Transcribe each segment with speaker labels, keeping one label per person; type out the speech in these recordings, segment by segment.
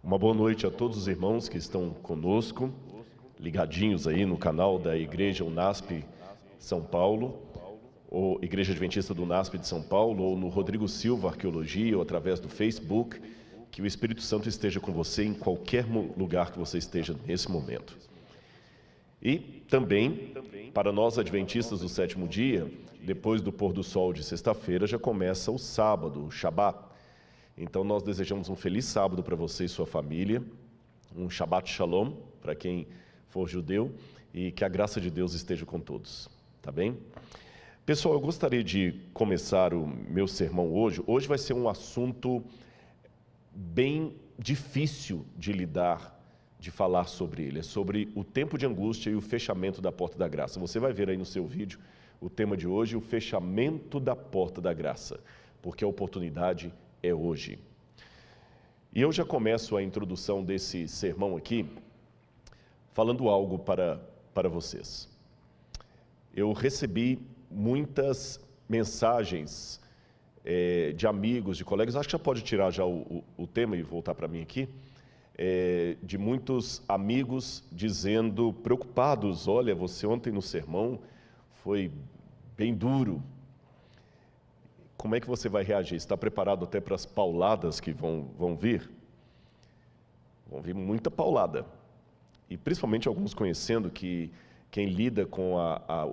Speaker 1: Uma boa noite a todos os irmãos que estão conosco, ligadinhos aí no canal da Igreja UNASP São Paulo, ou Igreja Adventista do UNASP de São Paulo, ou no Rodrigo Silva Arqueologia, ou através do Facebook. Que o Espírito Santo esteja com você em qualquer lugar que você esteja nesse momento. E também, para nós adventistas do sétimo dia, depois do pôr do sol de sexta-feira, já começa o sábado, o Shabat. Então nós desejamos um feliz sábado para você e sua família, um Shabbat Shalom para quem for judeu, e que a graça de Deus esteja com todos, tá bem? Pessoal, eu gostaria de começar o meu sermão hoje. Hoje vai ser um assunto bem difícil de lidar, de falar sobre ele. É sobre o tempo de angústia e o fechamento da porta da graça. Você vai ver aí no seu vídeo o tema de hoje, o fechamento da porta da graça, porque a oportunidade é hoje. E eu já começo a introdução desse sermão aqui, falando algo para vocês. Eu recebi muitas mensagens de amigos, de colegas, acho que já pode tirar já o tema e voltar para mim aqui, de muitos amigos dizendo, preocupados, olha, você ontem no sermão foi bem duro. Como é que você vai reagir? Está preparado até para as pauladas que vão vir? Vão vir muita paulada. E principalmente alguns conhecendo que quem lida com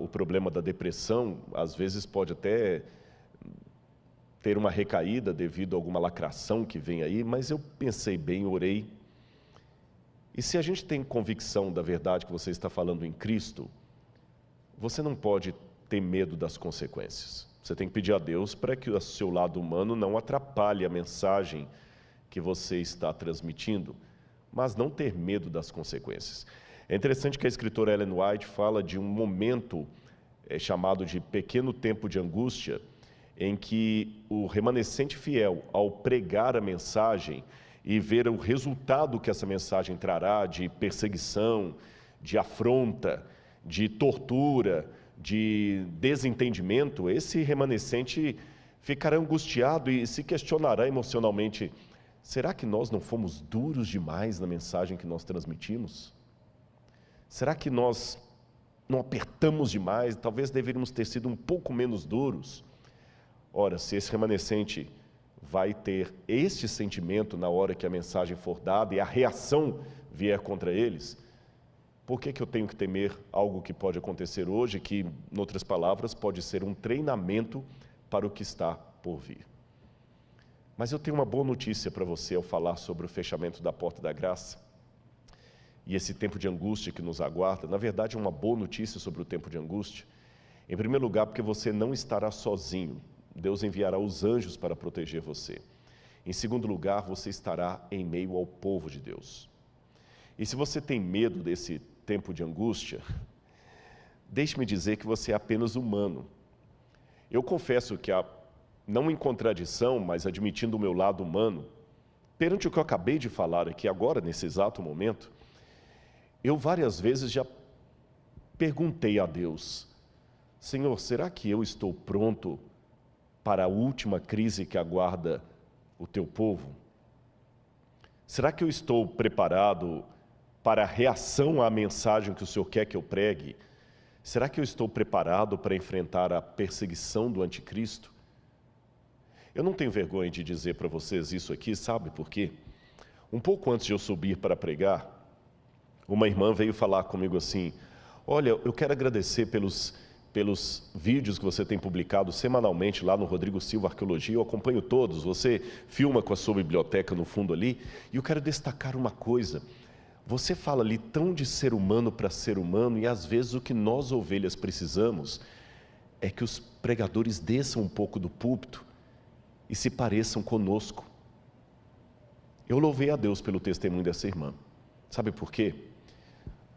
Speaker 1: o problema da depressão, às vezes pode até ter uma recaída devido a alguma lacração que vem aí, mas eu pensei bem, orei. E se a gente tem convicção da verdade que você está falando em Cristo, você não pode ter medo das consequências. Você tem que pedir a Deus para que o seu lado humano não atrapalhe a mensagem que você está transmitindo, mas não ter medo das consequências. É interessante que a escritora Ellen White fala de um momento chamado de pequeno tempo de angústia, em que o remanescente fiel, ao pregar a mensagem e ver o resultado que essa mensagem trará de perseguição, de afronta, de tortura, de desentendimento, esse remanescente ficará angustiado e se questionará emocionalmente: será que nós não fomos duros demais na mensagem que nós transmitimos? Será que nós não apertamos demais? Talvez deveríamos ter sido um pouco menos duros. Ora, se esse remanescente vai ter este sentimento na hora que a mensagem for dada e a reação vier contra eles, por que eu tenho que temer algo que pode acontecer hoje, que, em outras palavras, pode ser um treinamento para o que está por vir? Mas eu tenho uma boa notícia para você ao falar sobre o fechamento da porta da graça e esse tempo de angústia que nos aguarda. Na verdade, uma boa notícia sobre o tempo de angústia. Em primeiro lugar, porque você não estará sozinho. Deus enviará os anjos para proteger você. Em segundo lugar, você estará em meio ao povo de Deus. E se você tem medo desse tempo de angústia, deixe-me dizer que você é apenas humano. Eu confesso que, não em contradição, mas admitindo o meu lado humano, perante o que eu acabei de falar aqui agora, nesse exato momento, eu várias vezes já perguntei a Deus: Senhor, será que eu estou pronto para a última crise que aguarda o teu povo? Será que eu estou preparado para a reação à mensagem que o Senhor quer que eu pregue? Será que eu estou preparado para enfrentar a perseguição do anticristo? Eu não tenho vergonha de dizer para vocês isso aqui, sabe por quê? Um pouco antes de eu subir para pregar, uma irmã veio falar comigo assim: olha, eu quero agradecer pelos vídeos que você tem publicado semanalmente lá no Rodrigo Silva Arqueologia. Eu acompanho todos, você filma com a sua biblioteca no fundo ali, e eu quero destacar uma coisa: você fala ali tão de ser humano para ser humano, e às vezes o que nós ovelhas precisamos é que os pregadores desçam um pouco do púlpito e se pareçam conosco. Eu louvei a Deus pelo testemunho dessa irmã. Sabe por quê?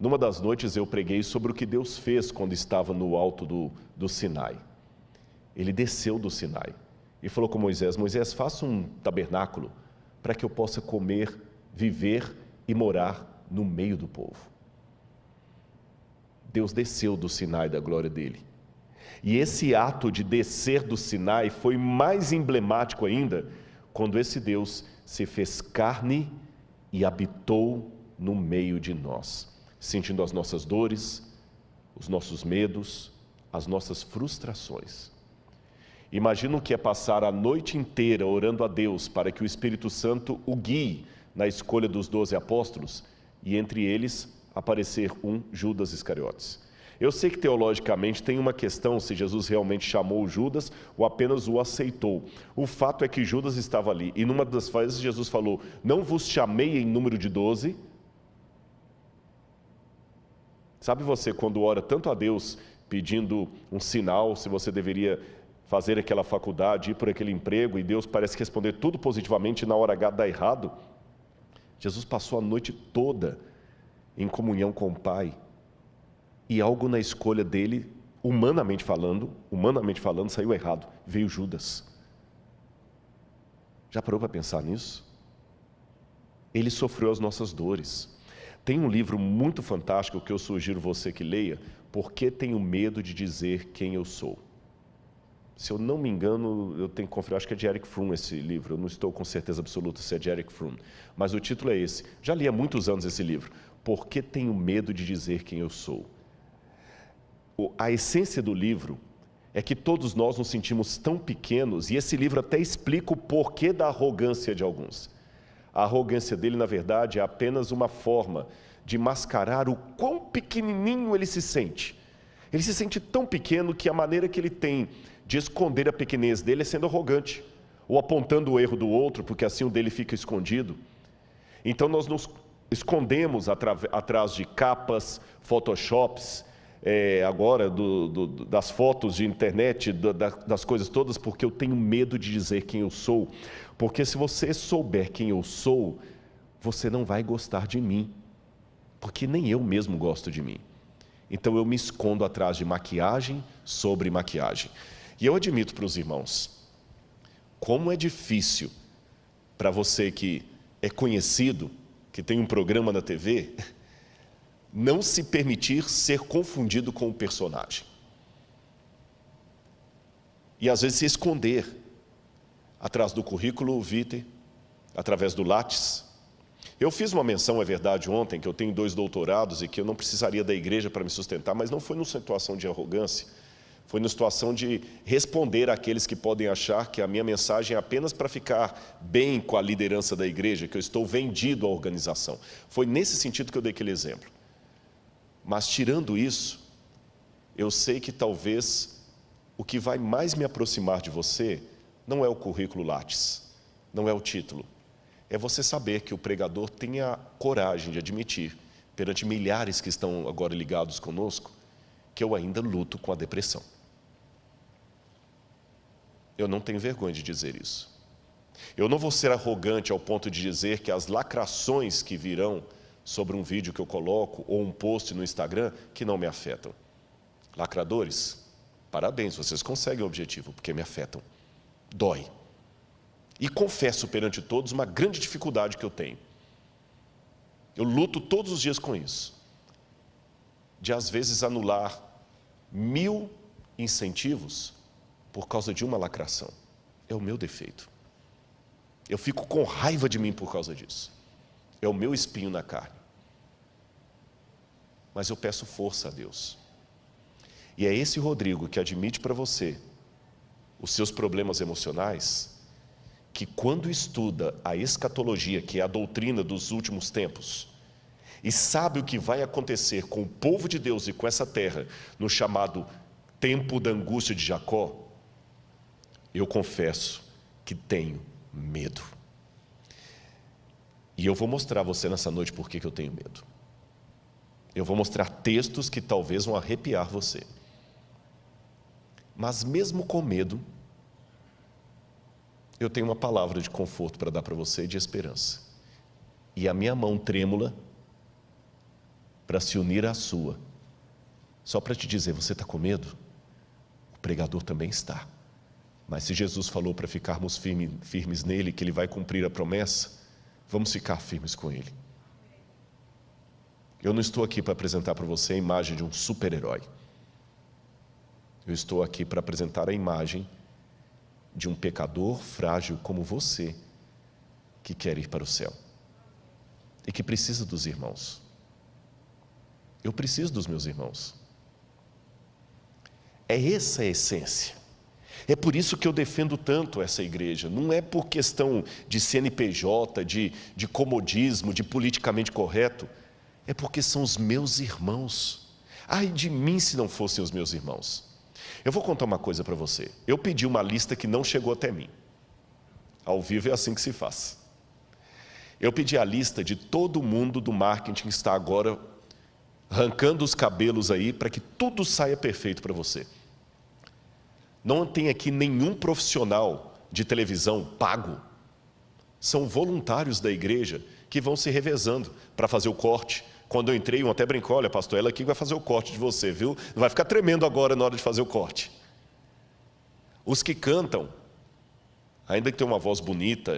Speaker 1: Numa das noites eu preguei sobre o que Deus fez quando estava no alto do Sinai. Ele desceu do Sinai e falou com Moisés: Moisés, faça um tabernáculo para que eu possa comer, viver e morar no meio do povo. Deus desceu do Sinai da glória dele. E esse ato de descer do Sinai foi mais emblemático ainda quando esse Deus se fez carne e habitou no meio de nós, sentindo as nossas dores, os nossos medos, as nossas frustrações. Imagina o que é passar a noite inteira orando a Deus para que o Espírito Santo o guie na escolha dos 12 apóstolos e entre eles aparecer um Judas Iscariotes. Eu sei que teologicamente tem uma questão se Jesus realmente chamou Judas ou apenas o aceitou. O fato é que Judas estava ali e numa das vezes Jesus falou: não vos chamei em número de 12. Sabe você quando ora tanto a Deus pedindo um sinal, se você deveria fazer aquela faculdade, ir por aquele emprego, e Deus parece responder tudo positivamente e na hora H dá errado? Jesus passou a noite toda em comunhão com o Pai, e algo na escolha dele, humanamente falando, saiu errado, veio Judas. Já parou para pensar nisso? Ele sofreu as nossas dores. Tem um livro muito fantástico que eu sugiro você que leia, Por que Tenho Medo de Dizer Quem Eu Sou? Se eu não me engano, eu tenho que conferir, acho que é de Erich Fromm esse livro, eu não estou com certeza absoluta se é de Erich Fromm, mas o título é esse. Já li há muitos anos esse livro, Por que Tenho Medo de Dizer Quem Eu Sou? A essência do livro é que todos nós nos sentimos tão pequenos, e esse livro até explica o porquê da arrogância de alguns. A arrogância dele, na verdade, é apenas uma forma de mascarar o quão pequenininho ele se sente. Ele se sente tão pequeno que a maneira que ele tem de esconder a pequenez dele é sendo arrogante, ou apontando o erro do outro, porque assim o dele fica escondido. Então nós nos escondemos atrás de capas, photoshops, agora das fotos de internet, das coisas todas, porque eu tenho medo de dizer quem eu sou. Porque se você souber quem eu sou, você não vai gostar de mim, porque nem eu mesmo gosto de mim. Então eu me escondo atrás de maquiagem sobre maquiagem. E eu admito para os irmãos, como é difícil para você que é conhecido, que tem um programa na TV, não se permitir ser confundido com o personagem. E às vezes se esconder atrás do currículo vitae, através do Lattes. Eu fiz uma menção, é verdade, ontem, que eu tenho 2 doutorados e que eu não precisaria da igreja para me sustentar, mas não foi numa situação de arrogância, foi numa situação de responder àqueles que podem achar que a minha mensagem é apenas para ficar bem com a liderança da igreja, que eu estou vendido à organização. Foi nesse sentido que eu dei aquele exemplo. Mas tirando isso, eu sei que talvez o que vai mais me aproximar de você não é o currículo Lattes, não é o título. É você saber que o pregador tem a coragem de admitir, perante milhares que estão agora ligados conosco, que eu ainda luto com a depressão. Eu não tenho vergonha de dizer isso. Eu não vou ser arrogante ao ponto de dizer que as lacrações que virão sobre um vídeo que eu coloco ou um post no Instagram que não me afetam. Lacradores, parabéns, vocês conseguem o objetivo, porque me afetam. Dói. E confesso perante todos uma grande dificuldade que eu tenho. Eu luto todos os dias com isso. De às vezes anular 1000 incentivos por causa de uma lacração. É o meu defeito. Eu fico com raiva de mim por causa disso. É o meu espinho na carne. Mas eu peço força a Deus. E é esse Rodrigo que admite para você os seus problemas emocionais, que quando estuda a escatologia, que é a doutrina dos últimos tempos, e sabe o que vai acontecer com o povo de Deus e com essa terra, no chamado tempo da angústia de Jacó, eu confesso que tenho medo. E eu vou mostrar a você nessa noite por que eu tenho medo. Eu vou mostrar textos que talvez vão arrepiar você. Mas mesmo com medo, eu tenho uma palavra de conforto para dar para você e de esperança. E a minha mão trêmula para se unir à sua, só para te dizer, você está com medo? O pregador também está. Mas se Jesus falou para ficarmos firmes nele, que ele vai cumprir a promessa, vamos ficar firmes com ele. Eu não estou aqui para apresentar para você a imagem de um super-herói. Eu estou aqui para apresentar a imagem de um pecador frágil como você, que quer ir para o céu. e que precisa dos irmãos. Eu preciso dos meus irmãos. É essa a essência. É por isso que eu defendo tanto essa igreja. Não é por questão de CNPJ, de comodismo, de politicamente correto. É porque são os meus irmãos. Ai de mim se não fossem os meus irmãos. Eu vou contar uma coisa para você. Eu pedi uma lista que não chegou até mim. Ao vivo é assim que se faz. Eu pedi a lista de todo mundo do marketing que está agora arrancando os cabelos aí para que tudo saia perfeito para você. Não tem aqui nenhum profissional de televisão pago. São voluntários da igreja que vão se revezando para fazer o corte. Quando eu entrei, um até brincou, olha, pastor, ela aqui vai fazer o corte de você, viu? Não vai ficar tremendo agora na hora de fazer o corte. Os que cantam, ainda que tenham uma voz bonita,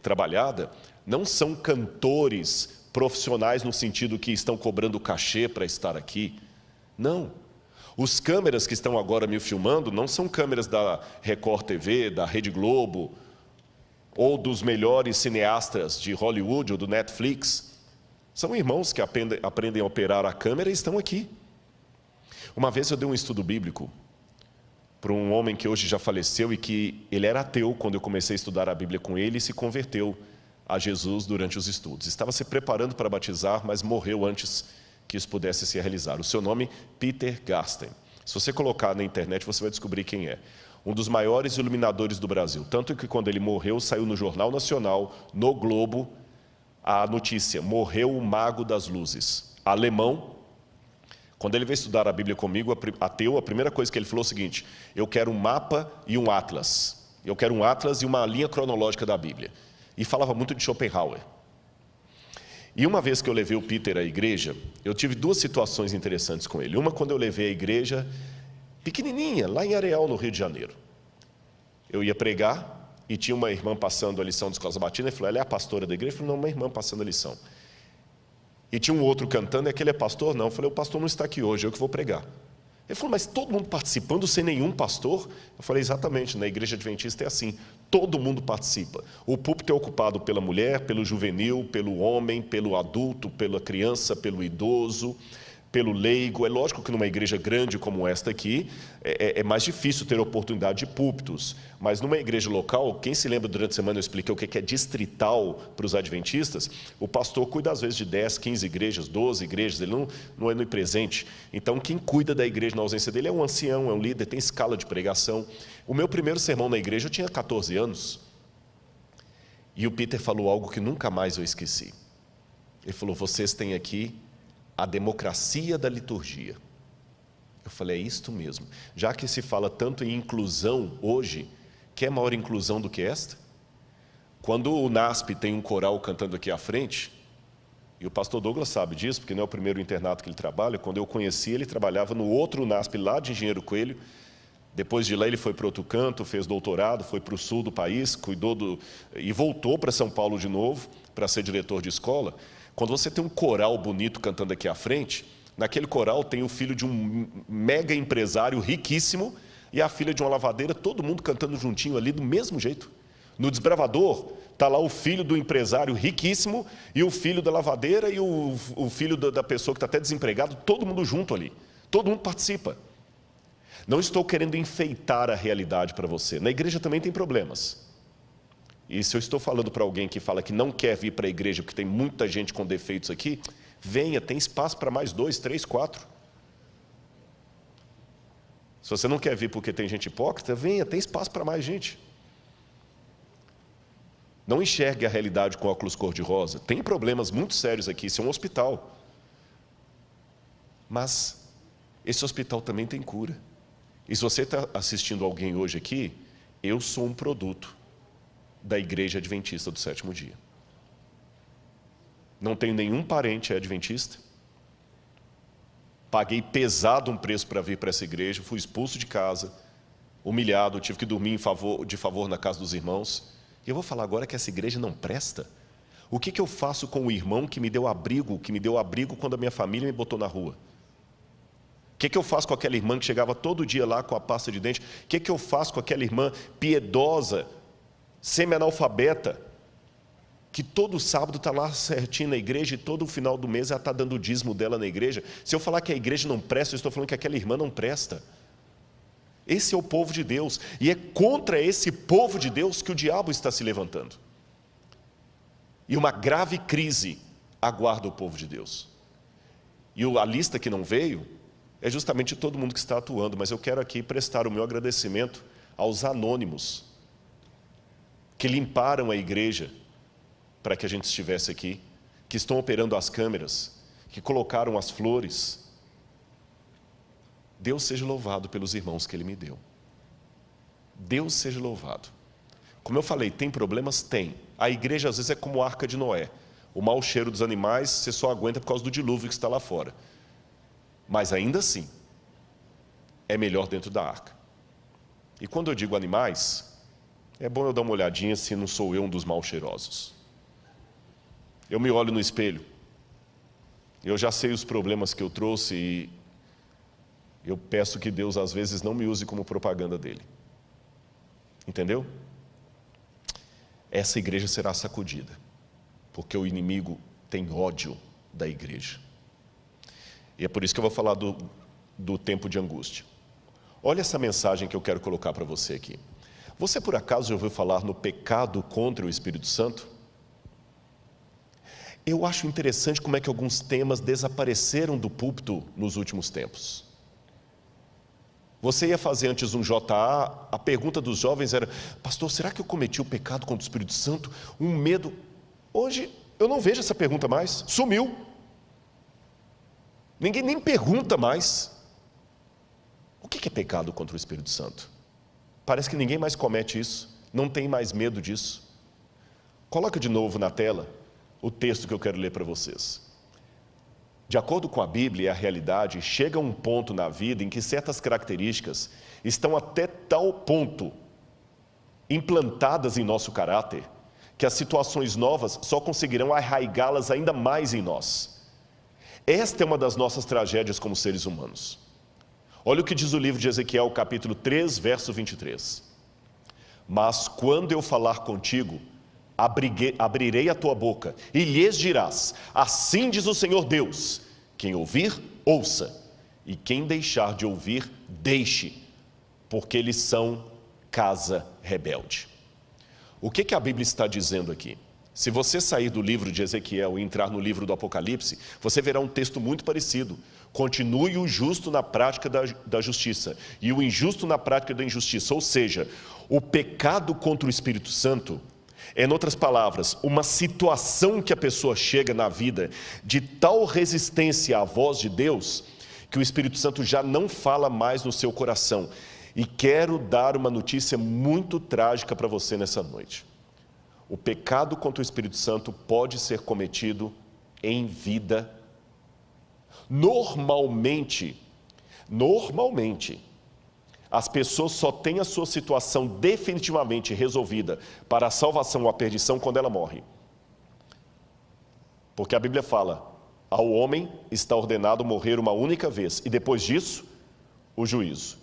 Speaker 1: trabalhada, não são cantores profissionais no sentido que estão cobrando cachê para estar aqui. Não. Os câmeras que estão agora me filmando não são câmeras da Record TV, da Rede Globo, ou dos melhores cineastas de Hollywood ou do Netflix. São irmãos que aprendem a operar a câmera e estão aqui. Uma vez eu dei um estudo bíblico para um homem que hoje já faleceu e que ele era ateu quando eu comecei a estudar a Bíblia com ele e se converteu a Jesus durante os estudos. Estava se preparando para batizar, mas morreu antes que isso pudesse se realizar. O seu nome, Peter Garsten. Se você colocar na internet, você vai descobrir quem é. Um dos maiores iluminadores do Brasil. Tanto que quando ele morreu, saiu no Jornal Nacional, no Globo, a notícia: morreu o mago das luzes. Alemão. Quando ele veio estudar a Bíblia comigo, ateu, a primeira coisa que ele falou é o seguinte: eu quero um mapa e um atlas. Eu quero um atlas e uma linha cronológica da Bíblia. E falava muito de Schopenhauer. E uma vez que eu levei o Peter à igreja, eu tive duas situações interessantes com ele. Uma, quando eu levei a igreja pequenininha, lá em Areal, no Rio de Janeiro. Eu ia pregar e tinha uma irmã passando a lição de escola sabatina. Ele falou: ela é a pastora da igreja? Eu falei: não, uma irmã passando a lição. E tinha um outro cantando, e aquele é pastor? Não. Eu falei: o pastor não está aqui hoje, eu que vou pregar. Ele falou: mas todo mundo participando sem nenhum pastor? Eu falei: exatamente, na igreja adventista é assim, todo mundo participa. O púlpito é ocupado pela mulher, pelo juvenil, pelo homem, pelo adulto, pela criança, pelo idoso, pelo leigo. É lógico que numa igreja grande como esta aqui, é mais difícil ter oportunidade de púlpitos, mas numa igreja local, quem se lembra durante a semana eu expliquei o que é distrital para os adventistas, o pastor cuida às vezes de 10, 15 igrejas, 12 igrejas, ele não é onipresente. Então quem cuida da igreja na ausência dele é um ancião, é um líder, tem escala de pregação. O meu primeiro sermão na igreja eu tinha 14 anos, e o Peter falou algo que nunca mais eu esqueci. Ele falou: vocês têm aqui a democracia da liturgia. Eu falei: é isto mesmo. Já que se fala tanto em inclusão hoje, quer maior inclusão do que esta? Quando o NASP tem um coral cantando aqui à frente, e o pastor Douglas sabe disso, porque não é o primeiro internato que ele trabalha, quando eu conheci ele trabalhava no outro NASP lá de Engenheiro Coelho. Depois de lá ele foi para outro canto, fez doutorado, foi para o sul do país, e voltou para São Paulo de novo, para ser diretor de escola. Quando você tem um coral bonito cantando aqui à frente, naquele coral tem o filho de um mega empresário riquíssimo e a filha de uma lavadeira, todo mundo cantando juntinho ali do mesmo jeito. No desbravador, está lá o filho do empresário riquíssimo e o filho da lavadeira e o filho da pessoa que está até desempregado, todo mundo junto ali, todo mundo participa. Não estou querendo enfeitar a realidade para você. Na igreja também tem problemas. E se eu estou falando para alguém que fala que não quer vir para a igreja porque tem muita gente com defeitos aqui, venha, tem espaço para mais 2, 3, 4. Se você não quer vir porque tem gente hipócrita, venha, tem espaço para mais gente. Não enxergue a realidade com óculos cor-de-rosa. Tem problemas muito sérios aqui, isso é um hospital. Mas esse hospital também tem cura. E se você está assistindo alguém hoje aqui, eu sou um produto da Igreja Adventista do Sétimo Dia. Não tenho nenhum parente adventista. Paguei pesado um preço para vir para essa igreja, fui expulso de casa, humilhado, tive que dormir de favor na casa dos irmãos. E eu vou falar agora que essa igreja não presta? O que eu faço com o irmão que me deu abrigo quando a minha família me botou na rua? O que eu faço com aquela irmã que chegava todo dia lá com a pasta de dente? O que eu faço com aquela irmã piedosa, semi-analfabeta, que todo sábado está lá certinho na igreja e todo final do mês ela está dando o dízimo dela na igreja. Se eu falar que a igreja não presta, eu estou falando que aquela irmã não presta. Esse é o povo de Deus, e é contra esse povo de Deus que o diabo está se levantando. E uma grave crise aguarda o povo de Deus. E a lista que não veio é justamente todo mundo que está atuando, mas eu quero aqui prestar o meu agradecimento aos anônimos que limparam a igreja para que a gente estivesse aqui, que estão operando as câmeras, que colocaram as flores. Deus seja louvado pelos irmãos que Ele me deu. Deus seja louvado. Como eu falei, tem problemas? Tem. A igreja às vezes é como a arca de Noé. O mau cheiro dos animais você só aguenta por causa do dilúvio que está lá fora. Mas ainda assim, é melhor dentro da arca. E quando eu digo animais, é bom eu dar uma olhadinha se não sou eu um dos mal cheirosos. Eu me olho no espelho, eu já sei os problemas que eu trouxe e eu peço que Deus às vezes não me use como propaganda dele. Entendeu? Essa igreja será sacudida, porque o inimigo tem ódio da igreja. E é por isso que eu vou falar do tempo de angústia. Olha essa mensagem que eu quero colocar para você aqui. Você por acaso já ouviu falar no pecado contra o Espírito Santo? Eu acho interessante como é que alguns temas desapareceram do púlpito nos últimos tempos. Você ia fazer antes um JA, a pergunta dos jovens era: pastor, será que eu cometi o pecado contra o Espírito Santo? Um medo. Hoje eu não vejo essa pergunta mais, sumiu. Ninguém nem pergunta mais. O que é pecado contra o Espírito Santo? Parece que ninguém mais comete isso, não tem mais medo disso. Coloca de novo na tela o texto que eu quero ler para vocês. De acordo com a Bíblia e a realidade, chega um ponto na vida em que certas características estão até tal ponto implantadas em nosso caráter, que as situações novas só conseguirão arraigá-las ainda mais em nós. Esta é uma das nossas tragédias como seres humanos. Olha o que diz o livro de Ezequiel, capítulo 3, verso 23. Mas quando eu falar contigo, abrirei a tua boca e lhes dirás: assim diz o Senhor Deus, quem ouvir, ouça, e quem deixar de ouvir, deixe, porque eles são casa rebelde. O que a Bíblia está dizendo aqui? Se você sair do livro de Ezequiel e entrar no livro do Apocalipse, você verá um texto muito parecido. Continue o justo na prática da justiça e o injusto na prática da injustiça. Ou seja, o pecado contra o Espírito Santo é, em outras palavras, uma situação que a pessoa chega na vida de tal resistência à voz de Deus, que o Espírito Santo já não fala mais no seu coração. E quero dar uma notícia muito trágica para você nessa noite. O pecado contra o Espírito Santo pode ser cometido em vida. Normalmente, as pessoas só têm a sua situação definitivamente resolvida para a salvação ou a perdição quando ela morre. Porque a Bíblia fala: ao homem está ordenado morrer uma única vez, e depois disso, o juízo.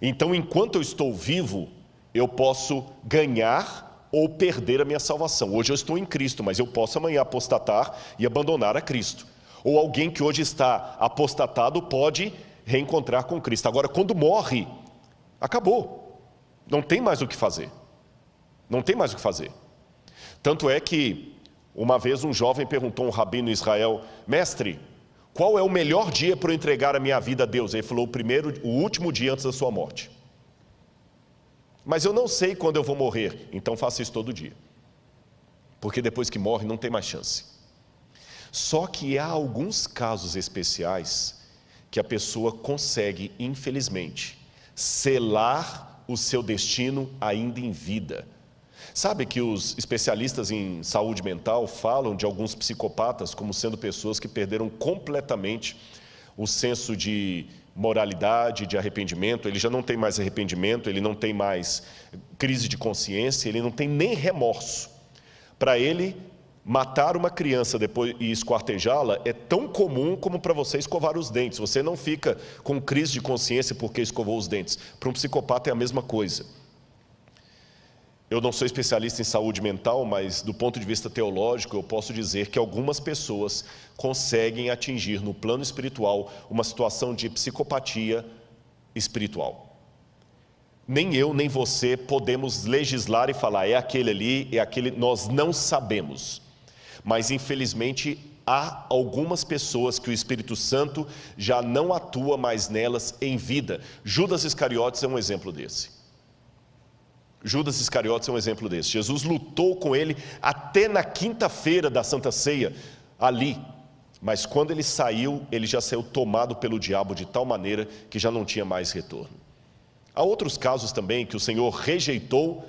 Speaker 1: Então, enquanto eu estou vivo, eu posso ganhar ou perder a minha salvação. Hoje eu estou em Cristo, mas eu posso amanhã apostatar e abandonar a Cristo. Ou alguém que hoje está apostatado pode reencontrar com Cristo. Agora, quando morre, acabou. Não tem mais o que fazer. Não tem mais o que fazer. Tanto é que, uma vez um jovem perguntou a um rabino em Israel: mestre, qual é o melhor dia para eu entregar a minha vida a Deus? Ele falou: o último dia antes da sua morte. Mas eu não sei quando eu vou morrer. Então faça isso todo dia. Porque depois que morre não tem mais chance. Só que há alguns casos especiais que a pessoa consegue, infelizmente, selar o seu destino ainda em vida. Sabe que os especialistas em saúde mental falam de alguns psicopatas como sendo pessoas que perderam completamente o senso de moralidade, de arrependimento. Ele já não tem mais arrependimento, ele não tem mais crise de consciência, ele não tem nem remorso. Para ele, matar uma criança depois e esquartejá-la é tão comum como para você escovar os dentes. Você não fica com crise de consciência porque escovou os dentes. Para um psicopata é a mesma coisa. Eu não sou especialista em saúde mental, mas do ponto de vista teológico, eu posso dizer que algumas pessoas conseguem atingir no plano espiritual uma situação de psicopatia espiritual. Nem eu, nem você podemos legislar e falar, é aquele ali, é aquele, nós não sabemos. Mas infelizmente há algumas pessoas que o Espírito Santo já não atua mais nelas em vida. Judas Iscariotes é um exemplo desse. Judas Iscariotes é um exemplo desse. Jesus lutou com ele até na quinta-feira da Santa Ceia, ali. Mas quando ele saiu, ele já saiu tomado pelo diabo de tal maneira que já não tinha mais retorno. Há outros casos também que o Senhor rejeitou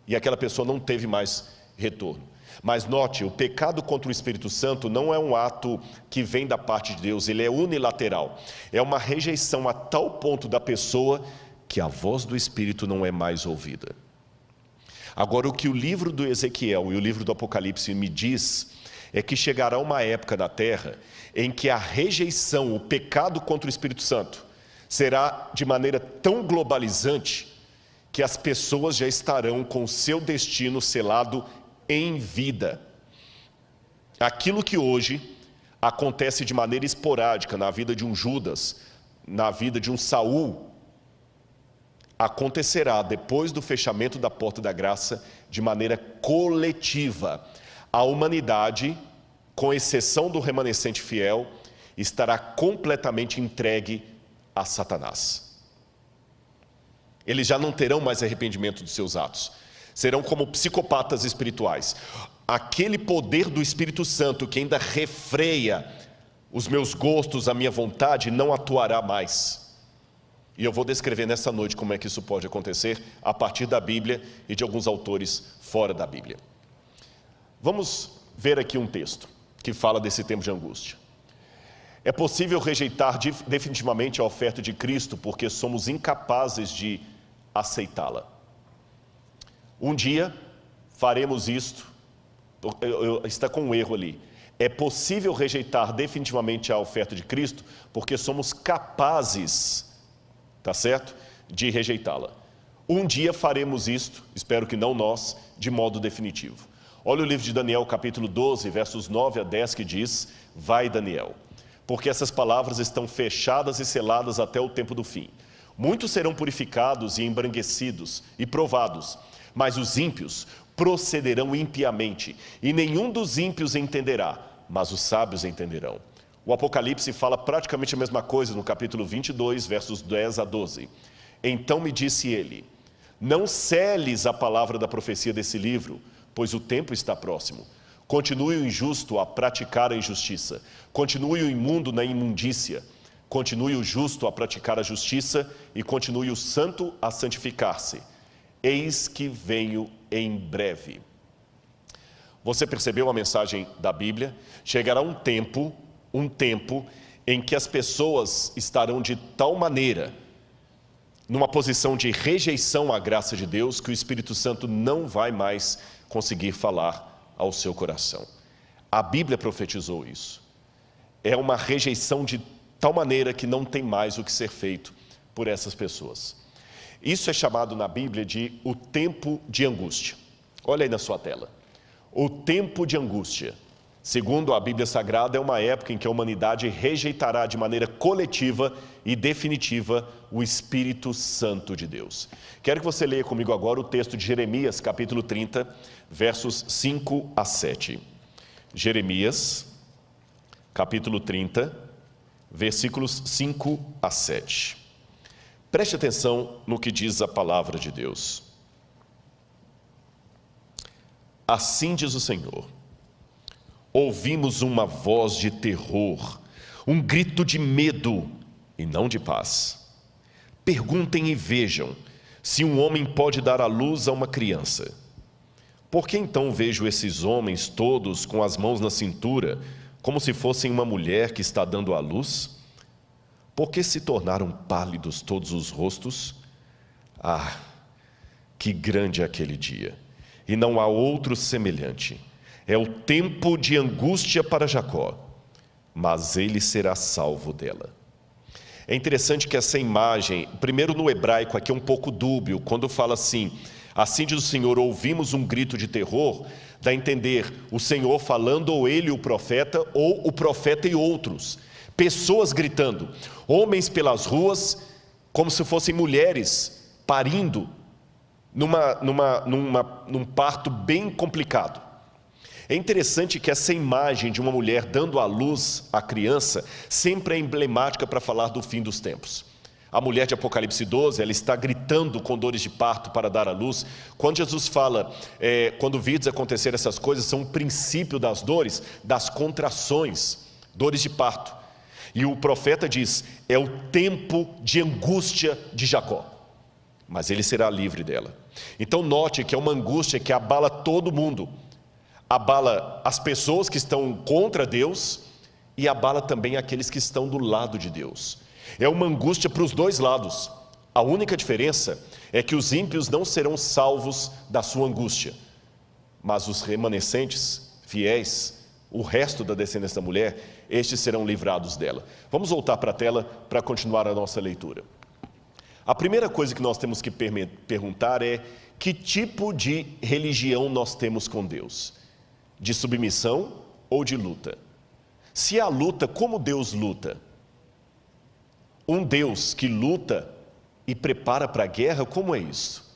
Speaker 1: e aquela pessoa não teve mais retorno. Mas note, o pecado contra o Espírito Santo não é um ato que vem da parte de Deus, ele é unilateral. É uma rejeição a tal ponto da pessoa que a voz do Espírito não é mais ouvida. Agora, o que o livro do Ezequiel e o livro do Apocalipse me diz é que chegará uma época na terra em que a rejeição, o pecado contra o Espírito Santo será de maneira tão globalizante que as pessoas já estarão com o seu destino selado em vida. Aquilo que hoje acontece de maneira esporádica na vida de um Judas, na vida de um Saul, acontecerá depois do fechamento da porta da graça de maneira coletiva. A humanidade, com exceção do remanescente fiel, estará completamente entregue a Satanás. Eles já não terão mais arrependimento dos seus atos. Serão como psicopatas espirituais. Aquele poder do Espírito Santo que ainda refreia os meus gostos, a minha vontade, não atuará mais. E eu vou descrever nessa noite como é que isso pode acontecer a partir da Bíblia e de alguns autores fora da Bíblia. Vamos ver aqui um texto que fala desse tempo de angústia. É possível rejeitar definitivamente a oferta de Cristo porque somos incapazes de aceitá-la. Um dia faremos isto, está com um erro ali. É possível rejeitar definitivamente a oferta de Cristo porque somos capazes, tá certo, de rejeitá-la. Um dia faremos isto, espero que não nós, de modo definitivo. Olha o livro de Daniel, capítulo 12, versos 9 a 10, que diz: vai, Daniel, porque essas palavras estão fechadas e seladas até o tempo do fim. Muitos serão purificados e embranquecidos e provados, mas os ímpios procederão impiamente, e nenhum dos ímpios entenderá, mas os sábios entenderão. O Apocalipse fala praticamente a mesma coisa no capítulo 22, versos 10 a 12. Então me disse ele: não seles a palavra da profecia desse livro, pois o tempo está próximo. Continue o injusto a praticar a injustiça, continue o imundo na imundícia, continue o justo a praticar a justiça e continue o santo a santificar-se. Eis que venho em breve. Você percebeu a mensagem da Bíblia? Chegará um tempo em que as pessoas estarão de tal maneira numa posição de rejeição à graça de Deus que o Espírito Santo não vai mais conseguir falar ao seu coração. A Bíblia profetizou isso. É uma rejeição de tal maneira que não tem mais o que ser feito por essas pessoas. Isso é chamado na Bíblia de o tempo de angústia. Olha aí na sua tela. O tempo de angústia, segundo a Bíblia Sagrada, é uma época em que a humanidade rejeitará de maneira coletiva e definitiva o Espírito Santo de Deus. Quero que você leia comigo agora o texto de Jeremias, capítulo 30, versos 5 a 7. Jeremias, capítulo 30, versículos 5 a 7. Preste atenção no que diz a palavra de Deus. Assim diz o Senhor: ouvimos uma voz de terror, um grito de medo e não de paz. Perguntem e vejam se um homem pode dar à luz a uma criança. Por que então vejo esses homens todos com as mãos na cintura, como se fossem uma mulher que está dando à luz? Por que se tornaram pálidos todos os rostos? Ah, que grande é aquele dia! E não há outro semelhante. É o tempo de angústia para Jacó, mas ele será salvo dela. É interessante que essa imagem, primeiro no hebraico aqui é um pouco dúbio, quando fala assim: Assim diz o Senhor, ouvimos um grito de terror, dá a entender o Senhor falando, ou ele o profeta, ou o profeta e outros. Pessoas gritando, homens pelas ruas, como se fossem mulheres parindo, num parto bem complicado. É interessante que essa imagem de uma mulher dando à luz a criança sempre é emblemática para falar do fim dos tempos. A mulher de Apocalipse 12, ela está gritando com dores de parto para dar à luz. Quando Jesus fala, quando vides acontecer essas coisas, são o princípio das dores, das contrações, dores de parto. E o profeta diz, é o tempo de angústia de Jacó, mas ele será livre dela. Então note que é uma angústia que abala todo mundo, abala as pessoas que estão contra Deus e abala também aqueles que estão do lado de Deus. É uma angústia para os dois lados. A única diferença é que os ímpios não serão salvos da sua angústia, mas os remanescentes, fiéis, o resto da descendência da mulher, estes serão livrados dela. Vamos voltar para a tela para continuar a nossa leitura. A primeira coisa que nós temos que perguntar é: que tipo de religião nós temos com Deus? De submissão ou de luta? Se há luta, como Deus luta? Um Deus que luta e prepara para a guerra, como é isso?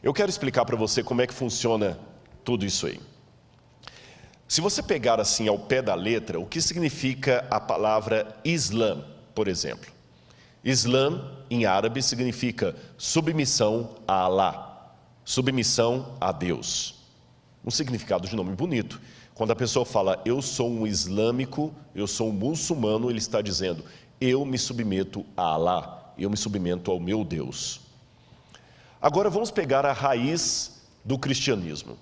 Speaker 1: Eu quero explicar para você como é que funciona tudo isso aí. Se você pegar assim ao pé da letra, o que significa a palavra Islã, por exemplo? Islã, em árabe, significa submissão a Alá, submissão a Deus. Um significado de nome bonito. Quando a pessoa fala, eu sou um islâmico, eu sou um muçulmano, ele está dizendo, eu me submeto a Alá, eu me submeto ao meu Deus. Agora vamos pegar a raiz do cristianismo.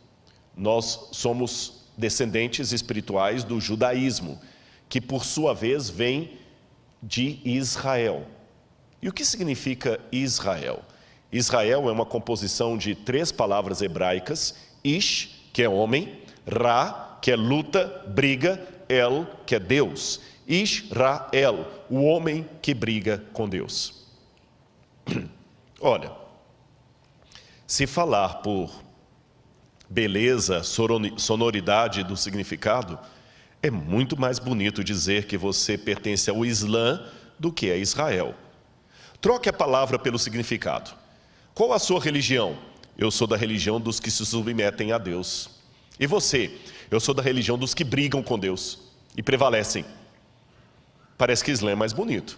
Speaker 1: Nós somos descendentes espirituais do judaísmo, que por sua vez vem de Israel. E o que significa Israel? Israel é uma composição de 3 palavras hebraicas, Ish, que é homem, Ra, que é luta, briga, El, que é Deus. Israel, o homem que briga com Deus. Olha, se falar por beleza, sonoridade do significado, é muito mais bonito dizer que você pertence ao Islã do que a Israel. Troque a palavra pelo significado. Qual a sua religião? Eu sou da religião dos que se submetem a Deus. E você? Eu sou da religião dos que brigam com Deus e prevalecem. Parece que Islã é mais bonito.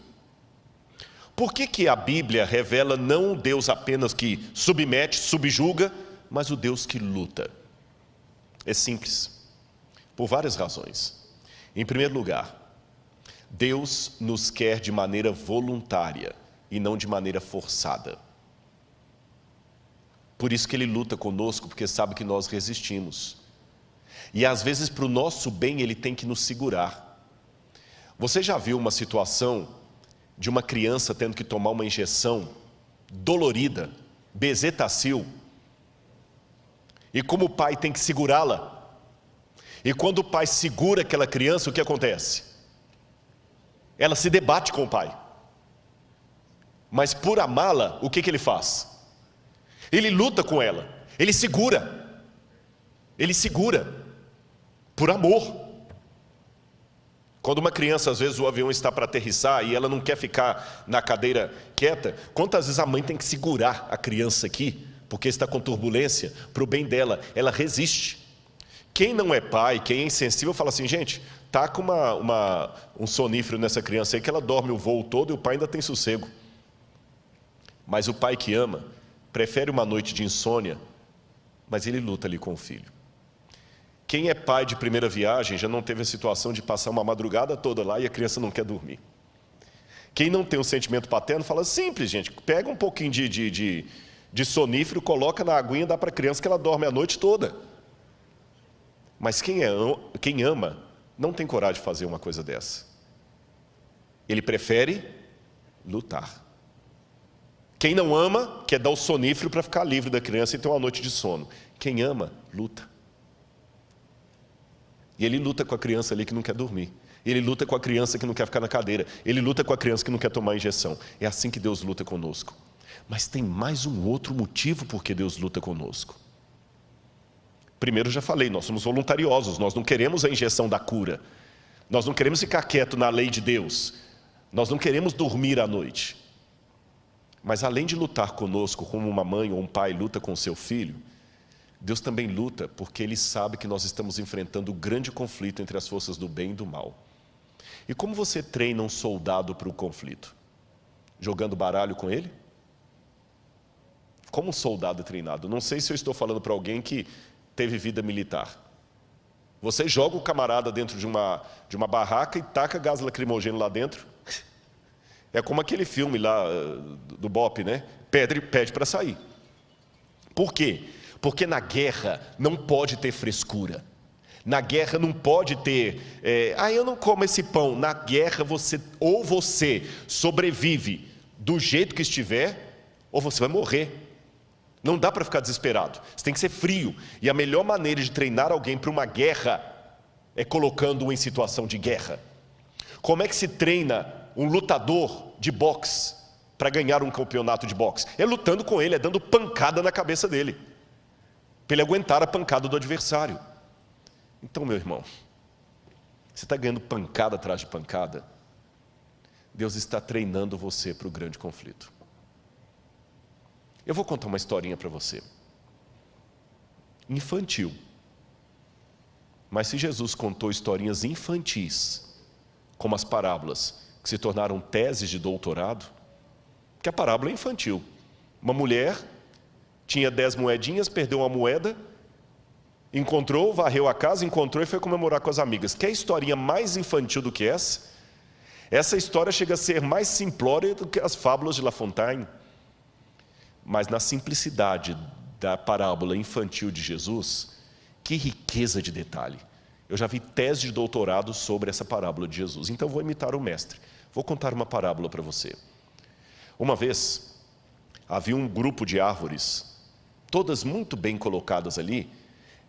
Speaker 1: Por que a Bíblia revela não o Deus apenas que submete, subjuga, mas o Deus que luta? É simples, por várias razões. Em primeiro lugar, Deus nos quer de maneira voluntária e não de maneira forçada. Por isso que Ele luta conosco, porque sabe que nós resistimos. E às vezes para o nosso bem Ele tem que nos segurar. Você já viu uma situação de uma criança tendo que tomar uma injeção dolorida, bezetacil, e como o pai tem que segurá-la? E quando o pai segura aquela criança, o que acontece? Ela se debate com o pai. Mas por amá-la, o que ele faz? Ele luta com ela, ele segura, por amor. Quando uma criança, às vezes o avião está para aterrissar e ela não quer ficar na cadeira quieta, quantas vezes a mãe tem que segurar a criança aqui, porque está com turbulência, para o bem dela, ela resiste. Quem não é pai, quem é insensível, fala assim, gente, tá com um sonífero nessa criança aí que ela dorme o voo todo e o pai ainda tem sossego. Mas o pai que ama, prefere uma noite de insônia, mas ele luta ali com o filho. Quem é pai de primeira viagem já não teve a situação de passar uma madrugada toda lá e a criança não quer dormir. Quem não tem um sentimento paterno fala, simples, gente, pega um pouquinho de sonífero, coloca na aguinha, dá para a criança que ela dorme a noite toda. Mas quem ama não tem coragem de fazer uma coisa dessa. Ele prefere lutar. Quem não ama quer dar o sonífero para ficar livre da criança e ter uma noite de sono. Quem ama, luta. E ele luta com a criança ali que não quer dormir. Ele luta com a criança que não quer ficar na cadeira. Ele luta com a criança que não quer tomar injeção. É assim que Deus luta conosco. Mas tem mais um outro motivo por que Deus luta conosco. Primeiro, já falei, nós somos voluntariosos, nós não queremos a injeção da cura. Nós não queremos ficar quieto na lei de Deus. Nós não queremos dormir à noite. Mas além de lutar conosco, como uma mãe ou um pai luta com o seu filho, Deus também luta porque Ele sabe que nós estamos enfrentando o grande conflito entre as forças do bem e do mal. E como você treina um soldado para o conflito? Jogando baralho com ele? Como um soldado é treinado? Não sei se eu estou falando para alguém que teve vida militar. Você joga o camarada dentro de uma barraca e taca gás lacrimogêneo lá dentro. É como aquele filme lá do Bop, né? Pede para sair. Por quê? Porque na guerra não pode ter frescura. Na guerra não pode ter, eu não como esse pão. Na guerra você sobrevive do jeito que estiver, ou você vai morrer. Não dá para ficar desesperado, você tem que ser frio. E a melhor maneira de treinar alguém para uma guerra é colocando-o em situação de guerra. Como é que se treina um lutador de boxe para ganhar um campeonato de boxe? É lutando com ele, é dando pancada na cabeça dele, para ele aguentar a pancada do adversário. Então, meu irmão, você está ganhando pancada atrás de pancada, Deus está treinando você para o grande conflito. Eu vou contar uma historinha para você. Infantil. Mas se Jesus contou historinhas infantis, como as parábolas, que se tornaram teses de doutorado, que a parábola é infantil. Uma mulher tinha 10 moedinhas, perdeu uma moeda, encontrou, varreu a casa, encontrou e foi comemorar com as amigas. Quer historinha mais infantil do que essa? Essa história chega a ser mais simplória do que as fábulas de La Fontaine. Mas na simplicidade da parábola infantil de Jesus, que riqueza de detalhe. Eu já vi tese de doutorado sobre essa parábola de Jesus. Então vou imitar o mestre. Vou contar uma parábola para você. Uma vez, havia um grupo de árvores, todas muito bem colocadas ali,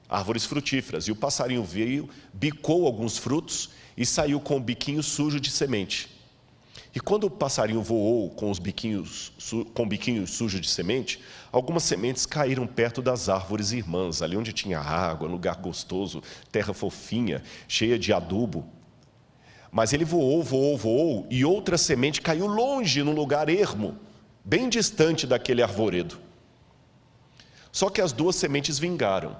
Speaker 1: árvores frutíferas, e o passarinho veio, bicou alguns frutos e saiu com o biquinho sujo de semente. E quando o passarinho voou com o biquinho sujo de semente, algumas sementes caíram perto das árvores irmãs, ali onde tinha água, lugar gostoso, terra fofinha, cheia de adubo. Mas ele voou, e outra semente caiu longe, num lugar ermo, bem distante daquele arvoredo. Só que as duas sementes vingaram.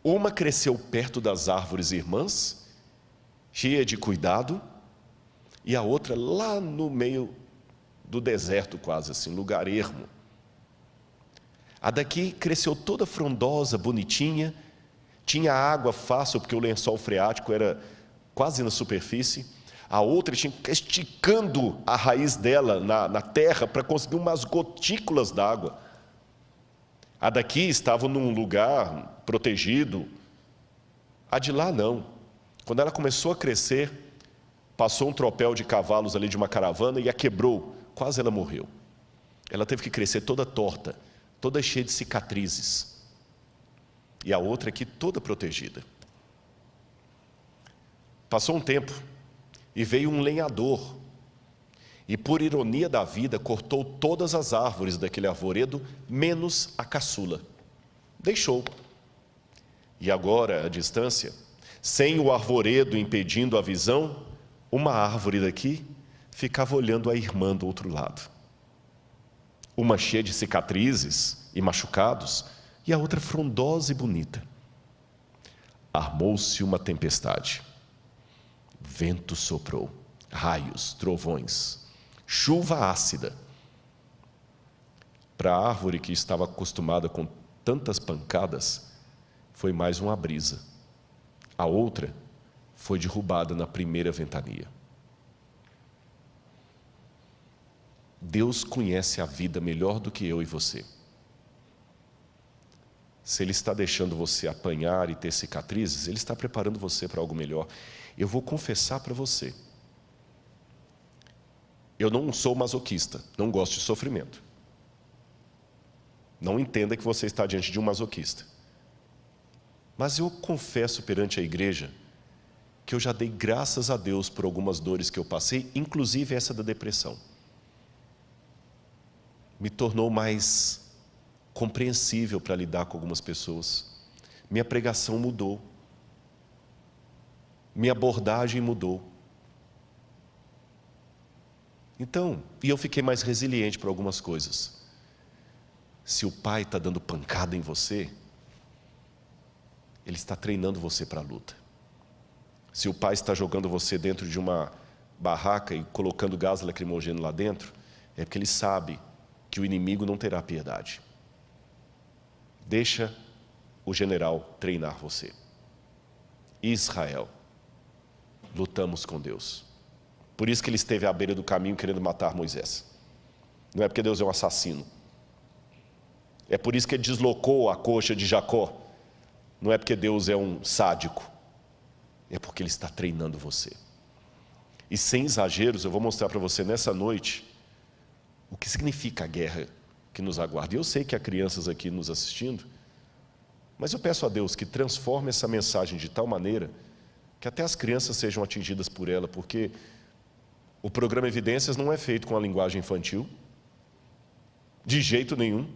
Speaker 1: Uma cresceu perto das árvores irmãs, cheia de cuidado, e a outra lá no meio do deserto, quase assim, lugar ermo. A daqui cresceu toda frondosa, bonitinha, tinha água fácil, porque o lençol freático era quase na superfície. A outra tinha que ficar esticando a raiz dela na terra para conseguir umas gotículas d'água. A daqui estava num lugar protegido. A de lá não. Quando ela começou a crescer, passou um tropel de cavalos ali de uma caravana e a quebrou. Quase ela morreu. Ela teve que crescer toda torta, toda cheia de cicatrizes. E a outra aqui toda protegida. Passou um tempo e veio um lenhador. E por ironia da vida, cortou todas as árvores daquele arvoredo, menos a caçula. Deixou. E agora, à distância, sem o arvoredo impedindo a visão, uma árvore daqui ficava olhando a irmã do outro lado. Uma cheia de cicatrizes e machucados, e a outra frondosa e bonita. Armou-se uma tempestade. Vento soprou, raios, trovões, chuva ácida. Para a árvore que estava acostumada com tantas pancadas, foi mais uma brisa. A outra foi derrubada na primeira ventania. Deus conhece a vida melhor do que eu e você. Se Ele está deixando você apanhar e ter cicatrizes, Ele está preparando você para algo melhor. Eu vou confessar para você. Eu não sou masoquista, não gosto de sofrimento. Não entenda que você está diante de um masoquista. Mas eu confesso perante a igreja que eu já dei graças a Deus por algumas dores que eu passei, inclusive essa da depressão. me tornou mais compreensível para lidar com algumas pessoas. Minha pregação mudou. Minha abordagem mudou. Então, e eu fiquei mais resiliente para algumas coisas. Se o pai está dando pancada em você, ele está treinando você para a luta. Se o pai está jogando você dentro de uma barraca e colocando gás lacrimogêneo lá dentro, é porque ele sabe que o inimigo não terá piedade. Deixa o general treinar você. Israel, lutamos com Deus. Por isso que ele esteve à beira do caminho querendo matar Moisés. Não é porque Deus é um assassino. É por isso que ele deslocou a coxa de Jacó. Não é porque Deus é um sádico. É porque ele está treinando você. E sem exageros, eu vou mostrar para você nessa noite o que significa a guerra que nos aguarda. E eu sei que há crianças aqui nos assistindo, mas eu peço a Deus que transforme essa mensagem de tal maneira que até as crianças sejam atingidas por ela, porque o programa Evidências não é feito com a linguagem infantil, de jeito nenhum.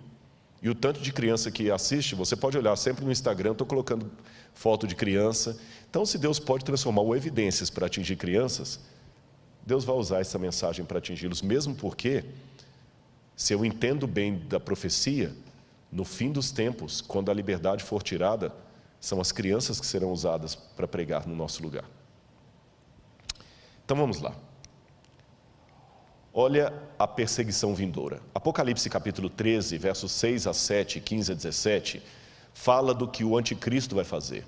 Speaker 1: E o tanto de criança que assiste, você pode olhar sempre no Instagram, estou colocando foto de criança. Então, se Deus pode transformar o Evidências para atingir crianças, Deus vai usar essa mensagem para atingi-los, mesmo porque, se eu entendo bem da profecia, no fim dos tempos, quando a liberdade for tirada, são as crianças que serão usadas para pregar no nosso lugar. Então vamos lá. Olha a perseguição vindoura. Apocalipse capítulo 13, versos 6 a 7, 15 a 17, fala do que o anticristo vai fazer.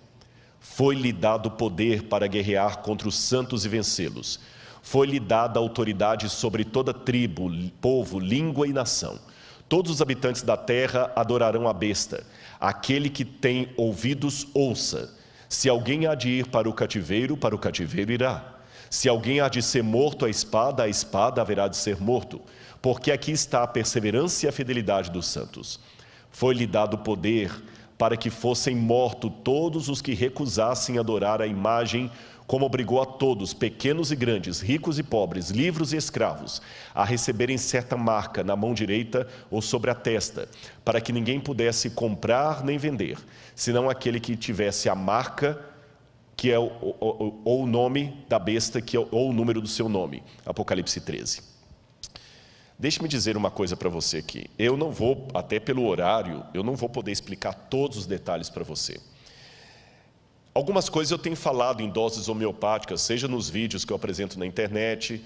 Speaker 1: Foi-lhe dado poder para guerrear contra os santos e vencê-los. Foi-lhe dada autoridade sobre toda tribo, povo, língua e nação. Todos os habitantes da terra adorarão a besta. Aquele que tem ouvidos, ouça. Se alguém há de ir para o cativeiro irá. Se alguém há de ser morto à espada haverá de ser morto. Porque aqui está a perseverança e a fidelidade dos santos. Foi-lhe dado poder para que fossem mortos todos os que recusassem adorar a imagem, como obrigou a todos, pequenos e grandes, ricos e pobres, livres e escravos, a receberem certa marca na mão direita ou sobre a testa, para que ninguém pudesse comprar nem vender, senão aquele que tivesse a marca, que é ou o nome da besta, que é, ou o número do seu nome. Apocalipse 13. Deixe-me dizer uma coisa para você aqui. Eu não vou, até pelo horário, eu não vou poder explicar todos os detalhes para você. Algumas coisas eu tenho falado em doses homeopáticas, seja nos vídeos que eu apresento na internet,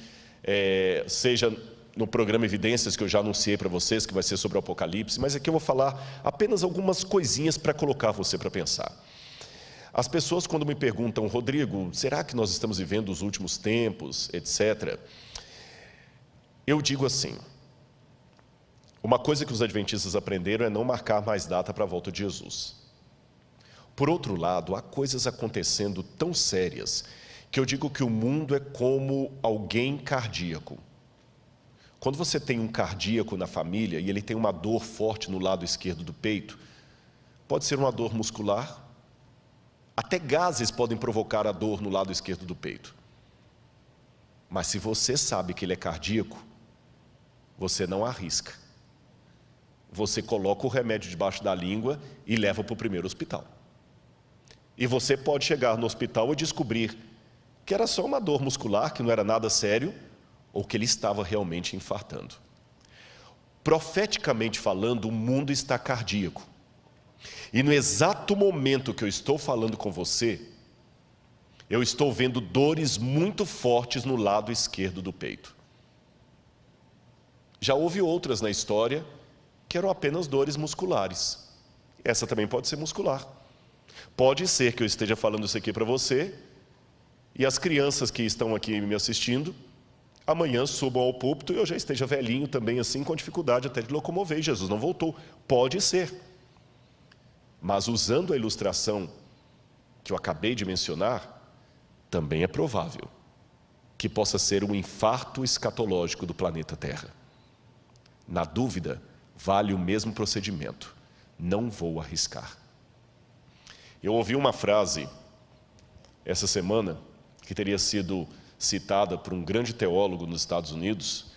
Speaker 1: seja no programa Evidências que eu já anunciei para vocês, que vai ser sobre o Apocalipse, mas aqui eu vou falar apenas algumas coisinhas para colocar você para pensar. As pessoas quando me perguntam, Rodrigo, será que nós estamos vivendo os últimos tempos, etc., eu digo assim, uma coisa que os adventistas aprenderam é não marcar mais data para a volta de Jesus. Por outro lado, há coisas acontecendo tão sérias que eu digo que o mundo é como alguém cardíaco. Quando você tem um cardíaco na família e ele tem uma dor forte no lado esquerdo do peito, pode ser uma dor muscular, até gases podem provocar a dor no lado esquerdo do peito. Mas se você sabe que ele é cardíaco, você não arrisca. Você coloca o remédio debaixo da língua e leva para o primeiro hospital. E você pode chegar no hospital e descobrir que era só uma dor muscular, que não era nada sério, ou que ele estava realmente infartando. Profeticamente falando, o mundo está cardíaco. E no exato momento que eu estou falando com você, eu estou vendo dores muito fortes no lado esquerdo do peito. Já houve outras na história que eram apenas dores musculares. Essa também pode ser muscular. Pode ser que eu esteja falando isso aqui para você e as crianças que estão aqui me assistindo, amanhã subam ao púlpito e eu já esteja velhinho também assim, com dificuldade até de locomover, e Jesus não voltou. Pode ser. Mas usando a ilustração que eu acabei de mencionar, também é provável que possa ser um infarto escatológico do planeta Terra. Na dúvida, vale o mesmo procedimento. Não vou arriscar. Eu ouvi uma frase essa semana que teria sido citada por um grande teólogo nos Estados Unidos,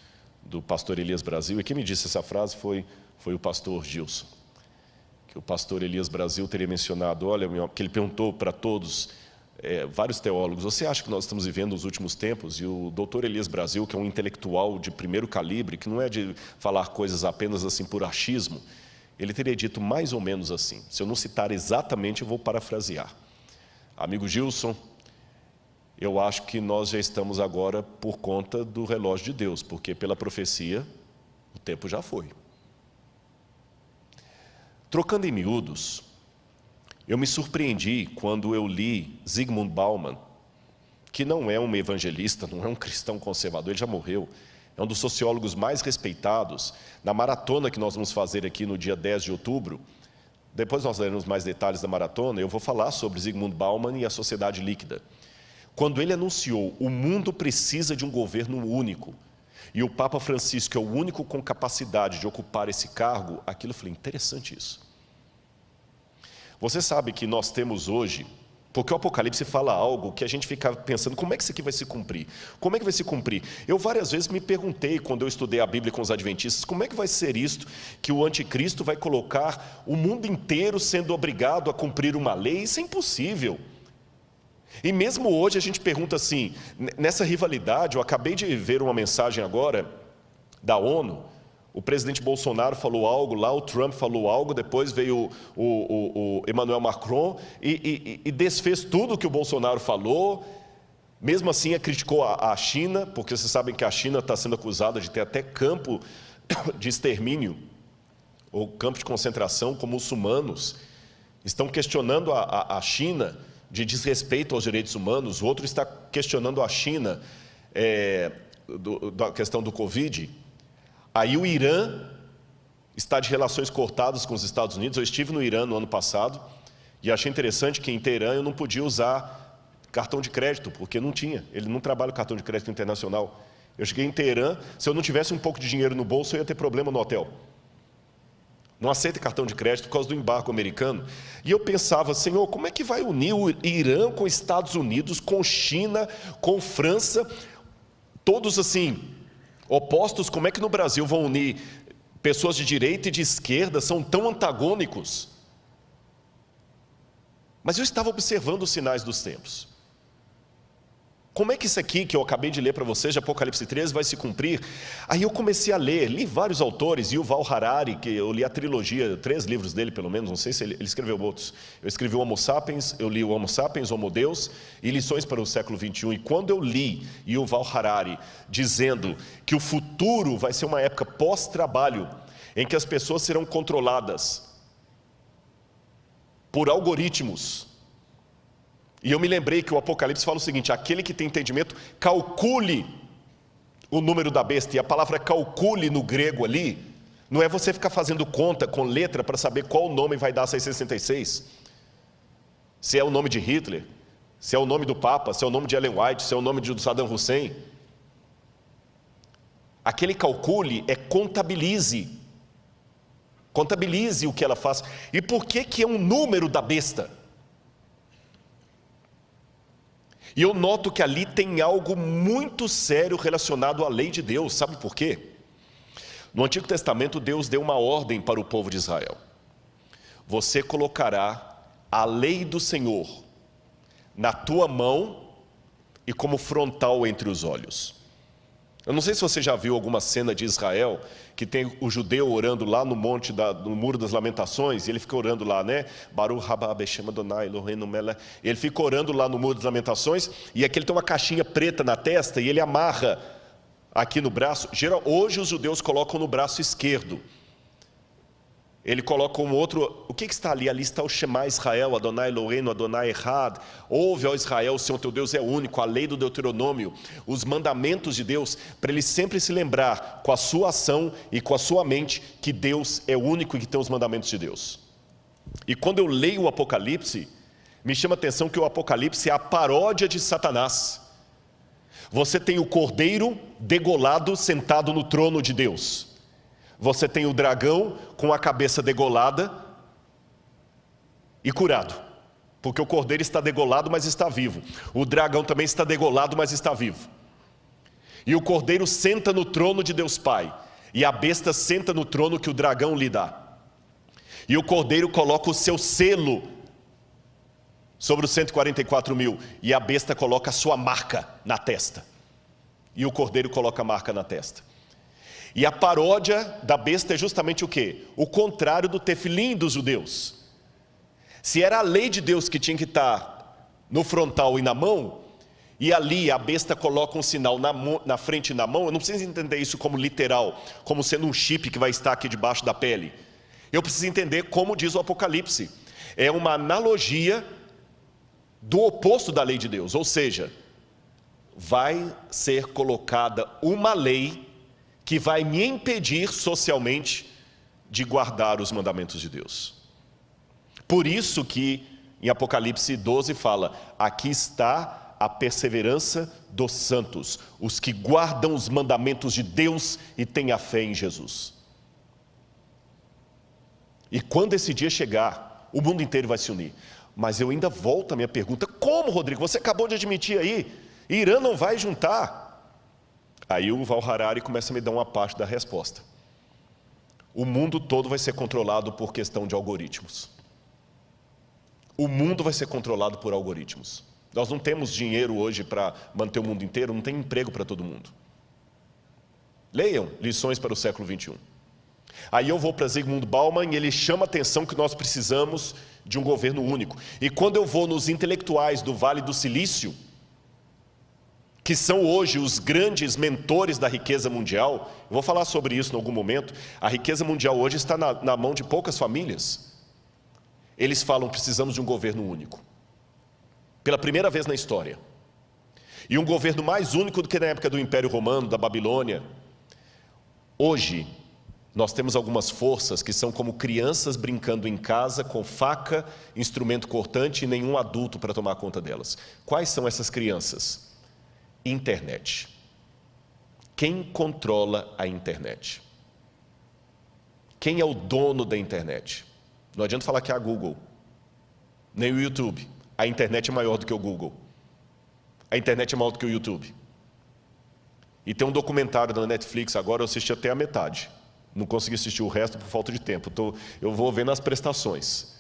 Speaker 1: do pastor Elias Brasil, e quem me disse essa frase foi o pastor Gilson, que o pastor Elias Brasil teria mencionado, olha, que ele perguntou para todos, vários teólogos, você acha que nós estamos vivendo os últimos tempos? E o doutor Elias Brasil, que é um intelectual de primeiro calibre, que não é de falar coisas apenas assim por achismo, ele teria dito mais ou menos assim. Se eu não citar exatamente, eu vou parafrasear. Amigo Gilson, eu acho que nós já estamos agora por conta do relógio de Deus, porque pela profecia, o tempo já foi. Trocando em miúdos, eu me surpreendi quando eu li Zygmunt Bauman, que não é um evangelista, não é um cristão conservador, ele já morreu, é um dos sociólogos mais respeitados. Na maratona que nós vamos fazer aqui no dia 10 de outubro, depois nós daremos mais detalhes da maratona, eu vou falar sobre Zygmunt Bauman e a sociedade líquida. Quando ele anunciou, o mundo precisa de um governo único, e o Papa Francisco é o único com capacidade de ocupar esse cargo, aquilo eu falei, interessante isso. Você sabe que nós temos hoje, porque o Apocalipse fala algo que a gente fica pensando, como é que isso aqui vai se cumprir? Como é que vai se cumprir? Eu várias vezes me perguntei, quando eu estudei a Bíblia com os adventistas, como é que vai ser isto, que o anticristo vai colocar o mundo inteiro sendo obrigado a cumprir uma lei? Isso é impossível. E mesmo hoje a gente pergunta assim, nessa rivalidade, eu acabei de ver uma mensagem agora da ONU, o presidente Bolsonaro falou algo lá, o Trump falou algo, depois veio o Emmanuel Macron e desfez tudo o que o Bolsonaro falou. Mesmo assim, criticou a China, porque vocês sabem que a China está sendo acusada de ter até campo de extermínio, ou campo de concentração com muçulmanos. Estão questionando a China de desrespeito aos direitos humanos, o outro está questionando a China da questão do Covid. Aí o Irã está de relações cortadas com os Estados Unidos. Eu estive no Irã no ano passado e achei interessante que em Teherã eu não podia usar cartão de crédito, porque não tinha. Ele não trabalha com cartão de crédito internacional. Eu cheguei em Teherã, se eu não tivesse um pouco de dinheiro no bolso, eu ia ter problema no hotel. Não aceita cartão de crédito por causa do embargo americano. E eu pensava, Senhor, como é que vai unir o Irã com os Estados Unidos, com China, com França, todos assim, opostos? Como é que no Brasil vão unir pessoas de direita e de esquerda, são tão antagônicos? Mas eu estava observando os sinais dos tempos. Como é que isso aqui que eu acabei de ler para vocês, de Apocalipse 13, vai se cumprir? Aí eu comecei a ler, li vários autores, Yuval Harari, que eu li a trilogia, 3 livros dele pelo menos, não sei se ele escreveu outros. Eu escrevi o Homo Sapiens, eu li o Homo Sapiens, Homo Deus e Lições para o Século XXI. E quando eu li Yuval Harari dizendo que o futuro vai ser uma época pós-trabalho, em que as pessoas serão controladas por algoritmos, e eu me lembrei que o Apocalipse fala o seguinte, aquele que tem entendimento, calcule o número da besta. E a palavra calcule no grego ali, não é você ficar fazendo conta com letra para saber qual nome vai dar 666. Se é o nome de Hitler, se é o nome do Papa, se é o nome de Ellen White, se é o nome de Saddam Hussein. Aquele calcule é contabilize. Contabilize o que ela faz. E por que é um número da besta? E eu noto que ali tem algo muito sério relacionado à lei de Deus. Sabe por quê? No Antigo Testamento, Deus deu uma ordem para o povo de Israel. Você colocará a lei do Senhor na tua mão e como frontal entre os olhos. Eu não sei se você já viu alguma cena de Israel, que tem o judeu orando lá no monte, no Muro das Lamentações, e ele fica orando lá, né? Baruch haba Beshem Adonai Eloheinu melech. Ele fica orando lá no Muro das Lamentações, e aqui ele tem uma caixinha preta na testa, e ele amarra aqui no braço. Hoje os judeus colocam no braço esquerdo. Ele coloca um outro, o que está ali? Ali está o Shema Israel, Adonai Eloheinu, Adonai Echad. Ouve, ó Israel, o Senhor teu Deus é único, a lei do Deuteronômio, os mandamentos de Deus, para ele sempre se lembrar com a sua ação e com a sua mente que Deus é único e que tem os mandamentos de Deus. E quando eu leio o Apocalipse, me chama a atenção que o Apocalipse é a paródia de Satanás. Você tem o cordeiro degolado sentado no trono de Deus. Você tem o dragão com a cabeça degolada e curado, porque o cordeiro está degolado, mas está vivo. O dragão também está degolado, mas está vivo. E o cordeiro senta no trono de Deus Pai, e a besta senta no trono que o dragão lhe dá. E o cordeiro coloca o seu selo sobre os 144.000, e a besta coloca a sua marca na testa. E o cordeiro coloca a marca na testa. E a paródia da besta é justamente o quê? O contrário do tefilim dos judeus. Se era a lei de Deus que tinha que estar no frontal e na mão, e ali a besta coloca um sinal na frente e na mão, eu não preciso entender isso como literal, como sendo um chip que vai estar aqui debaixo da pele. Eu preciso entender como diz o Apocalipse. É uma analogia do oposto da lei de Deus, ou seja, vai ser colocada uma lei que vai me impedir socialmente de guardar os mandamentos de Deus. Por isso que em Apocalipse 12 fala, aqui está a perseverança dos santos, os que guardam os mandamentos de Deus e têm a fé em Jesus. E quando esse dia chegar, o mundo inteiro vai se unir. Mas eu ainda volto à minha pergunta, como, Rodrigo? Você acabou de admitir aí, Irã não vai juntar. Aí o Val Harari começa a me dar uma parte da resposta. O mundo todo vai ser controlado por questão de algoritmos. O mundo vai ser controlado por algoritmos. Nós não temos dinheiro hoje para manter o mundo inteiro, não tem emprego para todo mundo. Leiam Lições para o século XXI. Aí eu vou para Zygmunt Bauman e ele chama a atenção que nós precisamos de um governo único. E quando eu vou nos intelectuais do Vale do Silício, que são hoje os grandes mentores da riqueza mundial, eu vou falar sobre isso em algum momento, a riqueza mundial hoje está na mão de poucas famílias. Eles falam, precisamos de um governo único. Pela primeira vez na história. E um governo mais único do que na época do Império Romano, da Babilônia. Hoje, nós temos algumas forças que são como crianças brincando em casa com faca, instrumento cortante e nenhum adulto para tomar conta delas. Quais são essas crianças? Internet. Quem controla a internet? Quem é o dono da internet? Não adianta falar que é a Google, nem o YouTube. A internet é maior do que o Google. A internet é maior do que o YouTube. E tem um documentário da Netflix, agora eu assisti até a metade. Não consegui assistir o resto por falta de tempo. Eu vou vendo as prestações.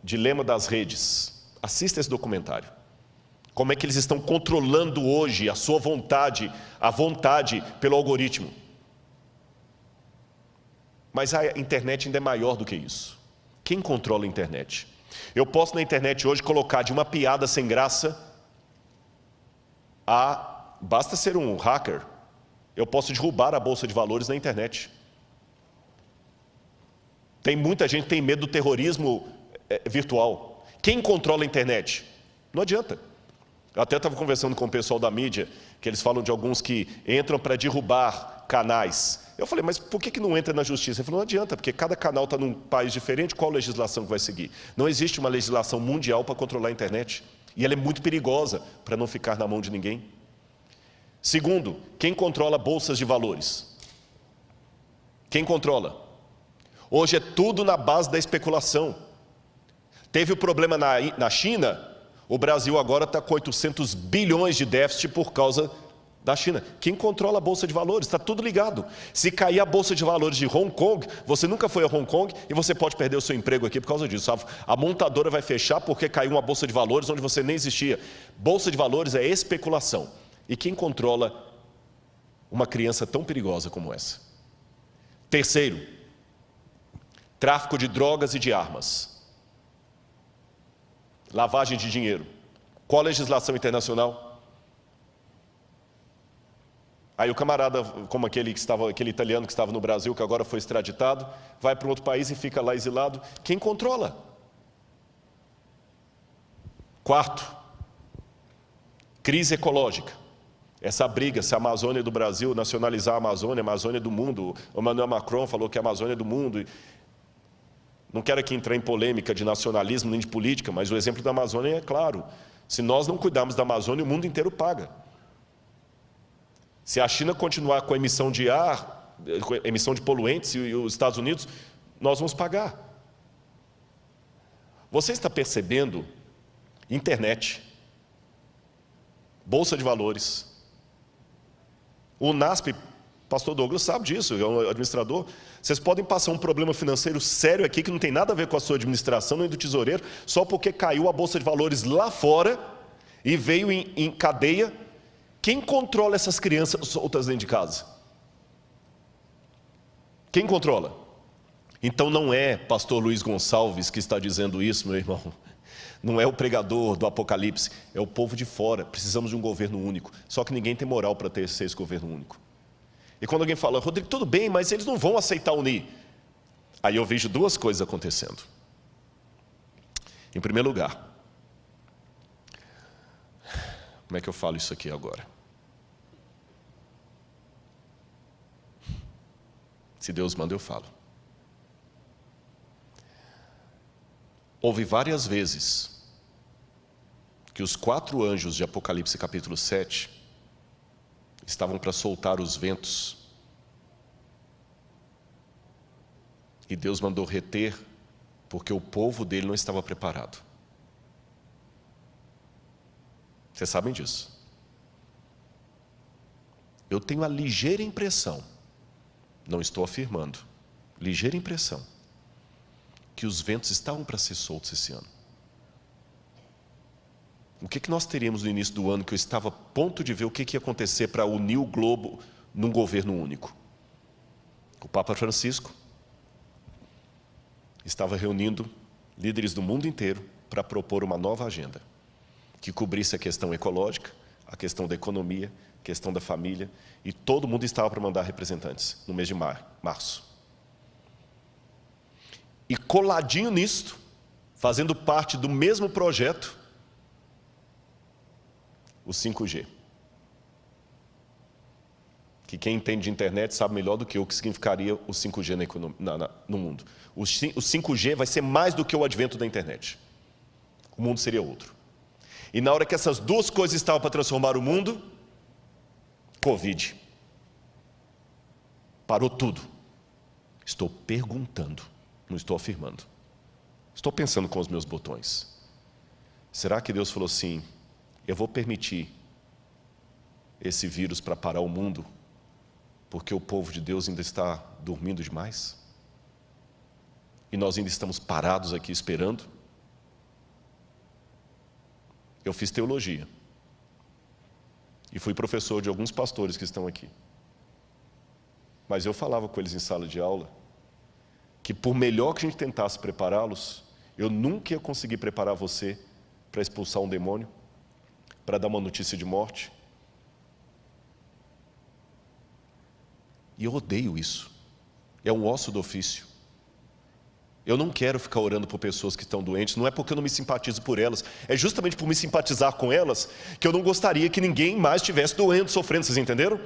Speaker 1: Dilema das redes. Assista esse documentário. Como é que eles estão controlando hoje a sua vontade, a vontade pelo algoritmo. Mas a internet ainda é maior do que isso. Quem controla a internet? Eu posso na internet hoje colocar de uma piada sem graça a... Basta ser um hacker. Eu posso derrubar a bolsa de valores na internet. Tem muita gente que tem medo do terrorismo virtual. Quem controla a internet? Não adianta. Eu até estava conversando com o pessoal da mídia, que eles falam de alguns que entram para derrubar canais. Eu falei, mas por que não entra na justiça? Ele falou, não adianta, porque cada canal está num país diferente, qual legislação que vai seguir? Não existe uma legislação mundial para controlar a internet. E ela é muito perigosa para não ficar na mão de ninguém. Segundo, quem controla bolsas de valores? Quem controla? Hoje é tudo na base da especulação. Teve o problema na China, o Brasil agora está com 800 bilhões de déficit por causa da China. Quem controla a bolsa de valores? Está tudo ligado. Se cair a bolsa de valores de Hong Kong, você nunca foi a Hong Kong e você pode perder o seu emprego aqui por causa disso. A montadora vai fechar porque caiu uma bolsa de valores onde você nem existia. Bolsa de valores é especulação. E quem controla uma criança tão perigosa como essa? Terceiro, tráfico de drogas e de armas. Lavagem de dinheiro. Qual a legislação internacional? Aí o camarada, como aquele italiano que estava no Brasil, que agora foi extraditado, vai para um outro país e fica lá exilado. Quem controla? Quarto, crise ecológica. Essa briga, se a Amazônia do Brasil nacionalizar a Amazônia do mundo. O Emmanuel Macron falou que a Amazônia é do mundo. Não quero aqui entrar em polêmica de nacionalismo nem de política, mas o exemplo da Amazônia é claro. Se nós não cuidarmos da Amazônia, o mundo inteiro paga. Se a China continuar com a emissão de ar, com a emissão de poluentes e os Estados Unidos, nós vamos pagar. Você está percebendo? Internet, bolsa de valores, O NASP, pastor Douglas sabe disso, é um administrador. Vocês podem passar um problema financeiro sério aqui, que não tem nada a ver com a sua administração, nem do tesoureiro, só porque caiu a Bolsa de Valores lá fora e veio em cadeia. Quem controla essas crianças soltas dentro de casa? Quem controla? Então não é pastor Luiz Gonçalves que está dizendo isso, meu irmão. Não é o pregador do Apocalipse, é o povo de fora. Precisamos de um governo único. Só que ninguém tem moral para ter esse governo único. E quando alguém fala, Rodrigo, tudo bem, mas eles não vão aceitar unir. Aí eu vejo duas coisas acontecendo. Em primeiro lugar, como é que eu falo isso aqui agora? Se Deus manda, eu falo. Houve várias vezes que os 4 anjos de Apocalipse capítulo 7 estavam para soltar os ventos. E Deus mandou reter, porque o povo dele não estava preparado. Vocês sabem disso. Eu tenho a ligeira impressão, não estou afirmando, ligeira impressão, que os ventos estavam para ser soltos esse ano. O que nós teríamos no início do ano, que eu estava a ponto de ver o que ia acontecer para unir o globo num governo único? O Papa Francisco estava reunindo líderes do mundo inteiro para propor uma nova agenda, que cobrisse a questão ecológica, a questão da economia, a questão da família, e todo mundo estava para mandar representantes no mês de março. E coladinho nisto, fazendo parte do mesmo projeto, o 5G. Que quem entende de internet sabe melhor do que eu o que significaria o 5G no mundo. O 5G vai ser mais do que o advento da internet. O mundo seria outro. E na hora que essas duas coisas estavam para transformar o mundo, Covid. Parou tudo. Estou perguntando, não estou afirmando. Estou pensando com os meus botões. Será que Deus falou assim, eu vou permitir esse vírus para parar o mundo, porque o povo de Deus ainda está dormindo demais? E nós ainda estamos parados aqui esperando? Eu fiz teologia. E fui professor de alguns pastores que estão aqui. Mas eu falava com eles em sala de aula, que por melhor que a gente tentasse prepará-los, eu nunca ia conseguir preparar você para expulsar um demônio, para dar uma notícia de morte. E eu odeio isso. É um osso do ofício. Eu não quero ficar orando por pessoas que estão doentes, não é porque eu não me simpatizo por elas, é justamente por me simpatizar com elas, que eu não gostaria que ninguém mais estivesse doendo, sofrendo, vocês entenderam?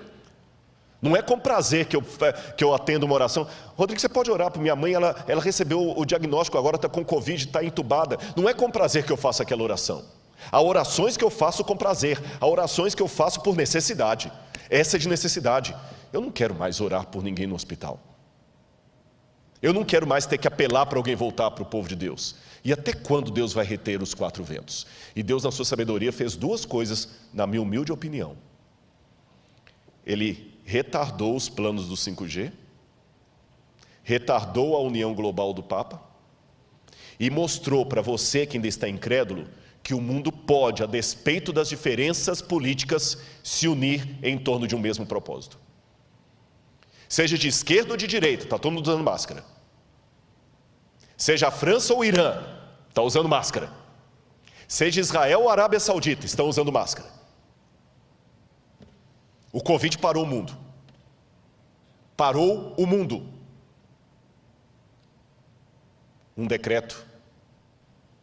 Speaker 1: Não é com prazer que eu atendo uma oração. Rodrigo, você pode orar para minha mãe, ela recebeu o diagnóstico, agora está com Covid, está entubada. Não é com prazer que eu faço aquela oração. Há orações que eu faço com prazer, há orações que eu faço por necessidade. Essa é de necessidade. Eu não quero mais orar por ninguém no hospital. Eu não quero mais ter que apelar para alguém voltar para o povo de Deus. E até quando Deus vai reter os 4 ventos? E Deus, na sua sabedoria, fez 2 coisas, na minha humilde opinião. Ele retardou os planos do 5G, retardou a união global do Papa, e mostrou para você que ainda está incrédulo, que o mundo pode, a despeito das diferenças políticas, se unir em torno de um mesmo propósito. Seja de esquerda ou de direita, está todo mundo usando máscara. Seja a França ou o Irã, está usando máscara. Seja Israel ou a Arábia Saudita, estão usando máscara. O Covid parou o mundo. Parou o mundo. Um decreto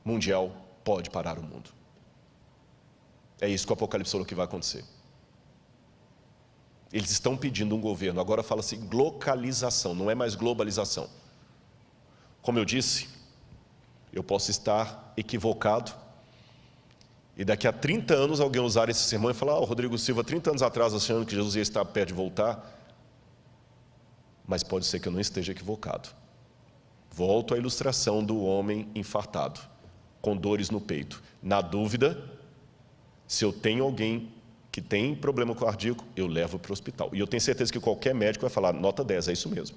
Speaker 1: mundial pode parar o mundo. É isso que o Apocalipse falou que vai acontecer. Eles estão pedindo um governo, agora fala-se localização, não é mais globalização. Como eu disse, eu posso estar equivocado, e daqui a 30 anos alguém usar esse sermão e falar, Rodrigo Silva, 30 anos atrás achando que Jesus ia estar perto de voltar, mas pode ser que eu não esteja equivocado. Volto à ilustração do homem infartado, com dores no peito. Na dúvida, se eu tenho alguém que tem problema cardíaco, eu levo para o hospital. E eu tenho certeza que qualquer médico vai falar, nota 10, é isso mesmo.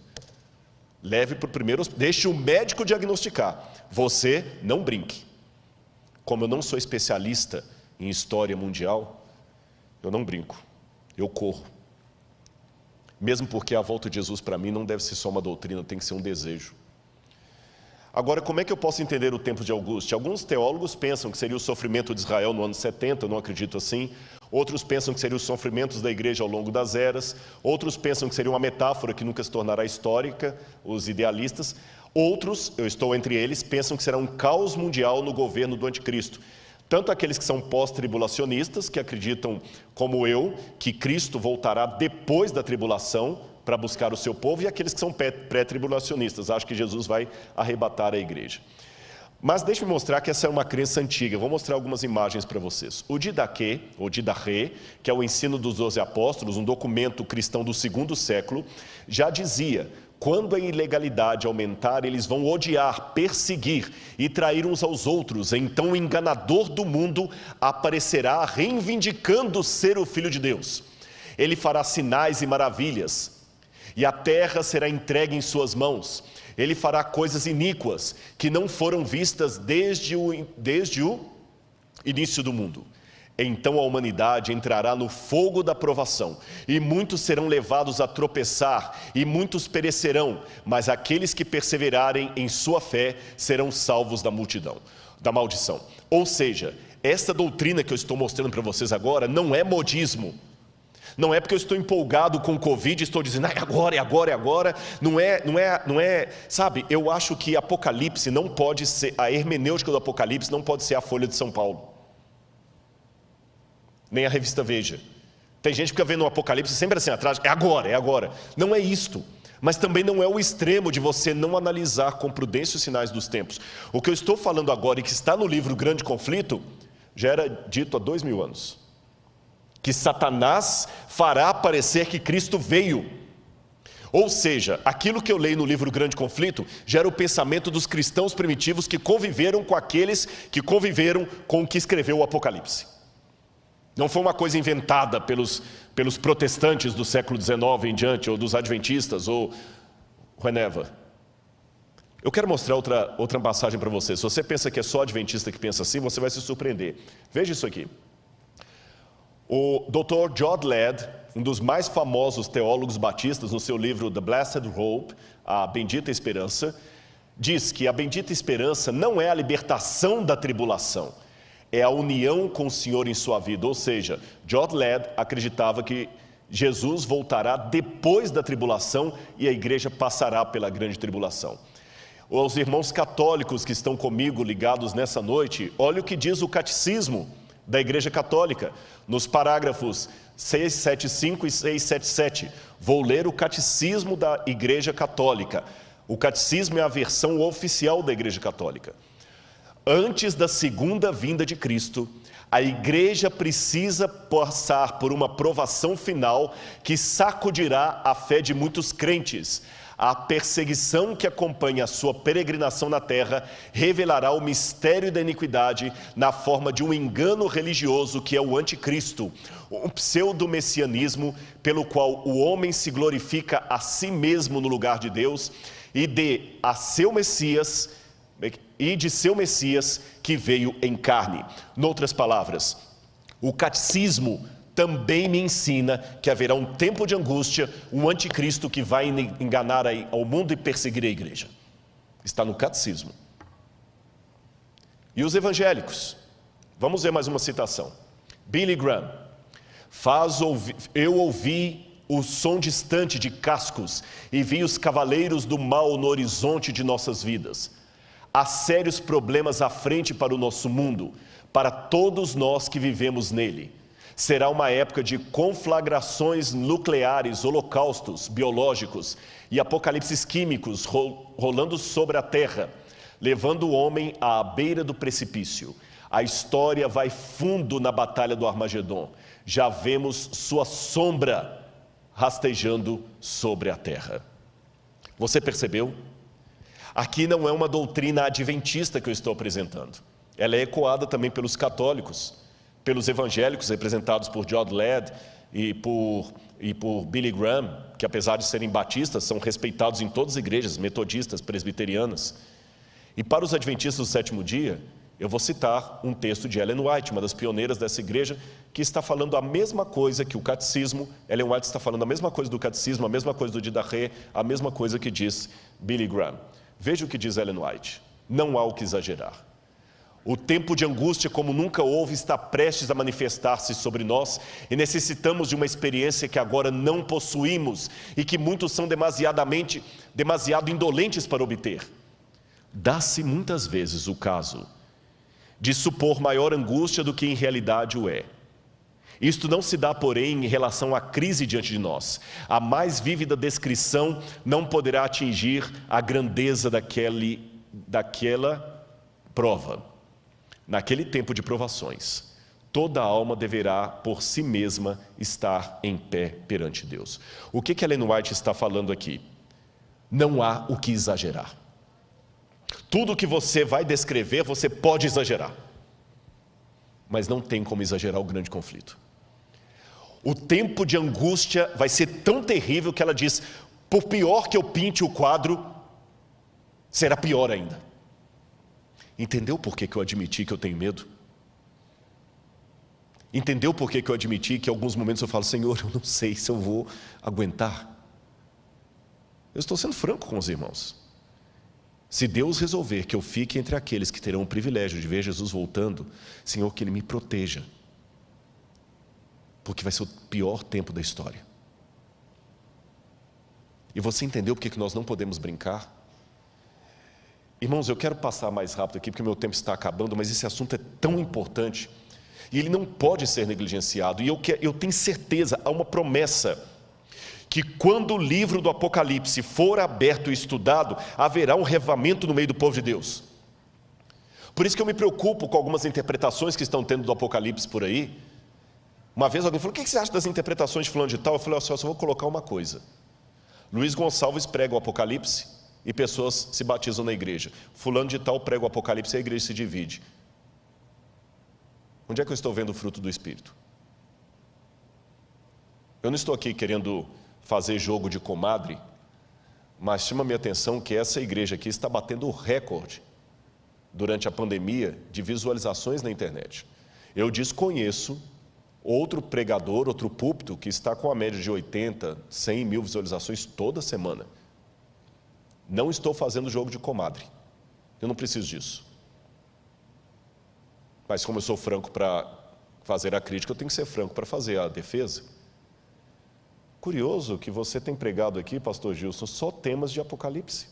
Speaker 1: Leve para o primeiro hospital, deixe o médico diagnosticar. Você não brinque. Como eu não sou especialista em história mundial, eu não brinco, eu corro. Mesmo porque a volta de Jesus para mim não deve ser só uma doutrina, tem que ser um desejo. Agora, como é que eu posso entender o tempo de Auguste? Alguns teólogos pensam que seria o sofrimento de Israel no ano 70, eu não acredito assim. Outros pensam que seriam os sofrimentos da igreja ao longo das eras. Outros pensam que seria uma metáfora que nunca se tornará histórica, os idealistas. Outros, eu estou entre eles, pensam que será um caos mundial no governo do anticristo. Tanto aqueles que são pós-tribulacionistas, que acreditam, como eu, que Cristo voltará depois da tribulação para buscar o seu povo, e aqueles que são pré-tribulacionistas, acham que Jesus vai arrebatar a igreja. Mas deixe-me mostrar que essa é uma crença antiga. Vou mostrar algumas imagens para vocês. O Didaquê, ou Didarré, que é o ensino dos 12 apóstolos, um documento cristão do 2º século, já dizia: quando a ilegalidade aumentar, eles vão odiar, perseguir e trair uns aos outros. Então o enganador do mundo aparecerá reivindicando ser o Filho de Deus. Ele fará sinais e maravilhas, e a terra será entregue em suas mãos. Ele fará coisas iníquas que não foram vistas desde o início do mundo. Então a humanidade entrará no fogo da provação, e muitos serão levados a tropeçar, e muitos perecerão, mas aqueles que perseverarem em sua fé serão salvos da maldição. Ou seja, esta doutrina que eu estou mostrando para vocês agora não é modismo. Não é porque eu estou empolgado com o Covid e estou dizendo, é agora. Não é, sabe, eu acho que Apocalipse não pode ser, a hermenêutica do Apocalipse não pode ser a Folha de São Paulo. Nem a revista Veja. Tem gente que fica vendo o Apocalipse sempre assim atrás, é agora. Não é isto. Mas também não é o extremo de você não analisar com prudência os sinais dos tempos. O que eu estou falando agora e que está no livro Grande Conflito, já era dito há 2000 anos. Que Satanás fará parecer que Cristo veio. Ou seja, aquilo que eu leio no livro Grande Conflito gera o pensamento dos cristãos primitivos que conviveram com aqueles que conviveram com o que escreveu o Apocalipse. Não foi uma coisa inventada pelos protestantes do século XIX em diante, ou dos adventistas, ou whenever. Eu quero mostrar outra passagem para você. Se você pensa que é só adventista que pensa assim, você vai se surpreender. Veja isso aqui. O Dr. John Ladd, um dos mais famosos teólogos batistas, no seu livro The Blessed Hope, a Bendita Esperança, diz que a bendita esperança não é a libertação da tribulação, é a união com o Senhor em sua vida. Ou seja, John Ladd acreditava que Jesus voltará depois da tribulação e a igreja passará pela grande tribulação. Os irmãos católicos que estão comigo ligados nessa noite, olha o que diz o catecismo da Igreja Católica, nos parágrafos 675 e 677. Vou ler o Catecismo da Igreja Católica. O Catecismo é a versão oficial da Igreja Católica. Antes da segunda vinda de Cristo, a Igreja precisa passar por uma provação final que sacudirá a fé de muitos crentes. A perseguição que acompanha a sua peregrinação na terra revelará o mistério da iniquidade na forma de um engano religioso que é o anticristo, um pseudo-messianismo pelo qual o homem se glorifica a si mesmo no lugar de Deus e de seu Messias que veio em carne. Noutras palavras, o catecismo também me ensina que haverá um tempo de angústia, um anticristo que vai enganar ao mundo e perseguir a igreja. Está no catecismo. E os evangélicos? Vamos ver mais uma citação. Billy Graham. Eu ouvi o som distante de cascos e vi os cavaleiros do mal no horizonte de nossas vidas. Há sérios problemas à frente para o nosso mundo, para todos nós que vivemos nele. Será uma época de conflagrações nucleares, holocaustos biológicos e apocalipses químicos rolando sobre a terra, levando o homem à beira do precipício. A história vai fundo na batalha do Armagedon. Já vemos sua sombra rastejando sobre a terra. Você percebeu? Aqui não é uma doutrina adventista que eu estou apresentando. Ela é ecoada também pelos católicos. pelos evangélicos representados por John Ladd e por Billy Graham, que apesar de serem batistas, são respeitados em todas as igrejas, metodistas, presbiterianas. E para os adventistas do sétimo dia, eu vou citar um texto de Ellen White, uma das pioneiras dessa igreja, que está falando a mesma coisa que o catecismo. Ellen White está falando a mesma coisa do catecismo, a mesma coisa do Didache, a mesma coisa que diz Billy Graham. Veja o que diz Ellen White: não há o que exagerar. O tempo de angústia como nunca houve está prestes a manifestar-se sobre nós e necessitamos de uma experiência que agora não possuímos e que muitos são demasiado indolentes para obter. Dá-se muitas vezes o caso de supor maior angústia do que em realidade o é. Isto não se dá, porém, em relação à crise diante de nós. A mais vívida descrição não poderá atingir a grandeza daquela prova. Naquele tempo de provações, toda alma deverá, por si mesma, estar em pé perante Deus. O que Ellen White está falando aqui? Não há o que exagerar. Tudo que você vai descrever, você pode exagerar. Mas não tem como exagerar o grande conflito. O tempo de angústia vai ser tão terrível que ela diz: por pior que eu pinte o quadro, será pior ainda. Entendeu por que eu admiti que eu tenho medo? Entendeu por que eu admiti que em alguns momentos eu falo: Senhor, eu não sei se eu vou aguentar? Eu estou sendo franco com os irmãos. Se Deus resolver que eu fique entre aqueles que terão o privilégio de ver Jesus voltando, Senhor, que Ele me proteja. Porque vai ser o pior tempo da história. E você entendeu por que nós não podemos brincar? Irmãos, eu quero passar mais rápido aqui, porque o meu tempo está acabando, mas esse assunto é tão importante, e ele não pode ser negligenciado, e eu tenho certeza, há uma promessa, que quando o livro do Apocalipse for aberto e estudado, haverá um revivamento no meio do povo de Deus. Por isso que eu me preocupo com algumas interpretações que estão tendo do Apocalipse por aí. Uma vez alguém falou: o que você acha das interpretações de fulano de tal? Eu falei: eu só vou colocar uma coisa. Luiz Gonçalves prega o Apocalipse e pessoas se batizam na igreja. Fulano de tal prega o Apocalipse e a igreja se divide. Onde é que eu estou vendo o fruto do Espírito? Eu não estou aqui querendo fazer jogo de comadre, mas chama a minha atenção que essa igreja aqui está batendo o recorde durante a pandemia de visualizações na internet. Eu desconheço outro pregador, outro púlpito que está com a média de 80, 100 mil visualizações toda semana. Não estou fazendo jogo de comadre, eu não preciso disso. Mas como eu sou franco para fazer a crítica, eu tenho que ser franco para fazer a defesa. Curioso que você tem pregado aqui, pastor Gilson, só temas de Apocalipse.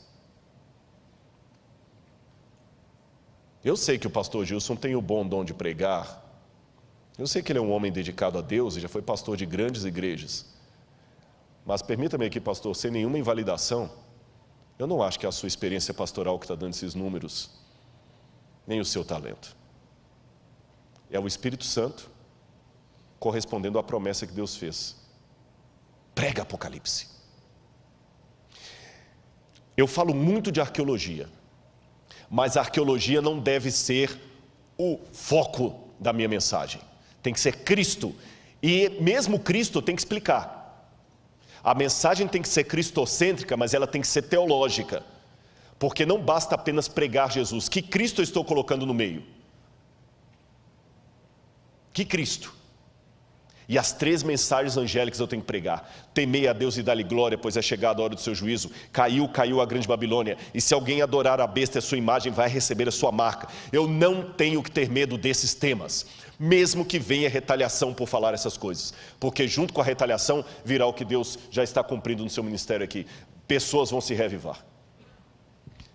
Speaker 1: Eu sei que o pastor Gilson tem o bom dom de pregar. Eu sei que ele é um homem dedicado a Deus e já foi pastor de grandes igrejas. Mas permita-me aqui, pastor, sem nenhuma invalidação, eu não acho que é a sua experiência pastoral que está dando esses números, nem o seu talento. É o Espírito Santo correspondendo à promessa que Deus fez. Prega Apocalipse. Eu falo muito de arqueologia, mas a arqueologia não deve ser o foco da minha mensagem. Tem que ser Cristo. E mesmo Cristo tem que explicar. A mensagem tem que ser cristocêntrica, mas ela tem que ser teológica. Porque não basta apenas pregar Jesus. Que Cristo eu estou colocando no meio? Que Cristo? E as 3 mensagens angélicas eu tenho que pregar. Temei a Deus e dá-lhe glória, pois é chegada a hora do seu juízo. Caiu a grande Babilônia. E se alguém adorar a besta e a sua imagem, vai receber a sua marca. Eu não tenho que ter medo desses temas, mesmo que venha retaliação por falar essas coisas. Porque junto com a retaliação virá o que Deus já está cumprindo no seu ministério aqui. Pessoas vão se reavivar.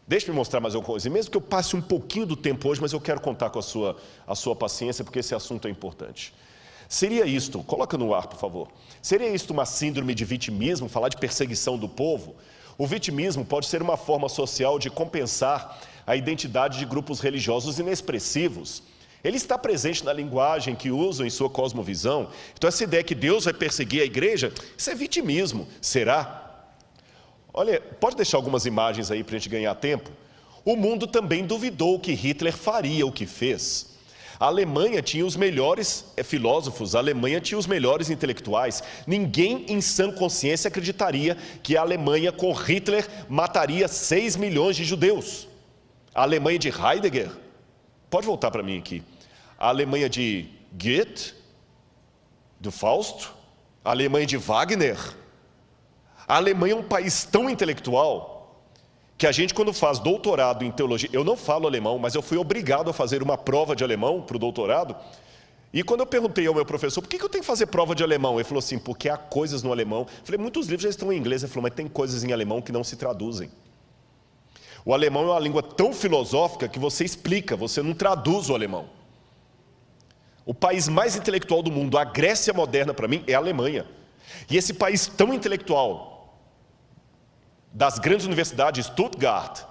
Speaker 1: Deixa eu mostrar mais alguma coisa. E mesmo que eu passe um pouquinho do tempo hoje, mas eu quero contar com a sua paciência, porque esse assunto é importante. Seria isto, coloca no ar, por favor. Seria isto uma síndrome de vitimismo, falar de perseguição do povo? O vitimismo pode ser uma forma social de compensar a identidade de grupos religiosos inexpressivos. Ele está presente na linguagem que usam em sua cosmovisão. Então essa ideia que Deus vai perseguir a igreja, isso é vitimismo. Será? Olha, pode deixar algumas imagens aí para a gente ganhar tempo? O mundo também duvidou que Hitler faria o que fez. A Alemanha tinha os melhores filósofos, a Alemanha tinha os melhores intelectuais. Ninguém em sã consciência acreditaria que a Alemanha com Hitler mataria 6 milhões de judeus. A Alemanha de Heidegger, pode voltar para mim aqui, a Alemanha de Goethe, do Fausto, a Alemanha de Wagner. A Alemanha é um país tão intelectual que a gente, quando faz doutorado em teologia, eu não falo alemão, mas eu fui obrigado a fazer uma prova de alemão para o doutorado, e quando eu perguntei ao meu professor, por que eu tenho que fazer prova de alemão? Ele falou assim, porque há coisas no alemão. Eu falei, muitos livros já estão em inglês. Ele falou, mas tem coisas em alemão que não se traduzem. O alemão é uma língua tão filosófica que você explica, você não traduz o alemão. O país mais intelectual do mundo, a Grécia moderna para mim, é a Alemanha. E esse país tão intelectual, das grandes universidades, Stuttgart,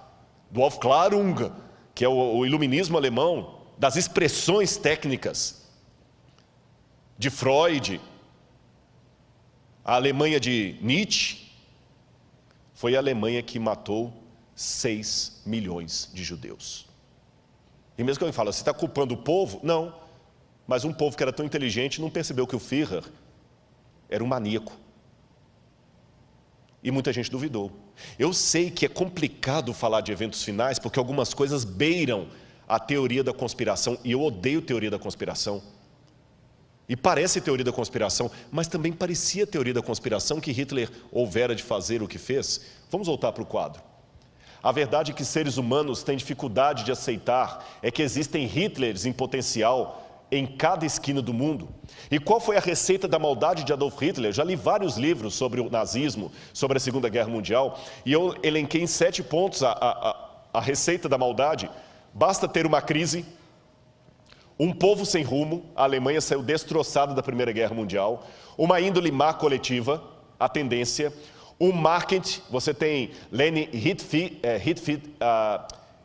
Speaker 1: do Aufklärung, que é o iluminismo alemão, das expressões técnicas de Freud, a Alemanha de Nietzsche, foi a Alemanha que matou 6 milhões de judeus. E mesmo que alguém fala, você está culpando o povo? Não, mas um povo que era tão inteligente não percebeu que o Führer era um maníaco. E muita gente duvidou. Eu sei que é complicado falar de eventos finais, porque algumas coisas beiram a teoria da conspiração, e eu odeio teoria da conspiração. E parece teoria da conspiração, mas também parecia teoria da conspiração que Hitler houvera de fazer o que fez. Vamos voltar para o quadro. A verdade que seres humanos têm dificuldade de aceitar é que existem Hitlers em potencial em cada esquina do mundo. E qual foi a receita da maldade de Adolf Hitler? Já li vários livros sobre o nazismo, sobre a Segunda Guerra Mundial, e eu elenquei em 7 pontos a receita da maldade. Basta ter uma crise, um povo sem rumo, a Alemanha saiu destroçada da Primeira Guerra Mundial, uma índole má coletiva, a tendência, um marketing, você tem Leni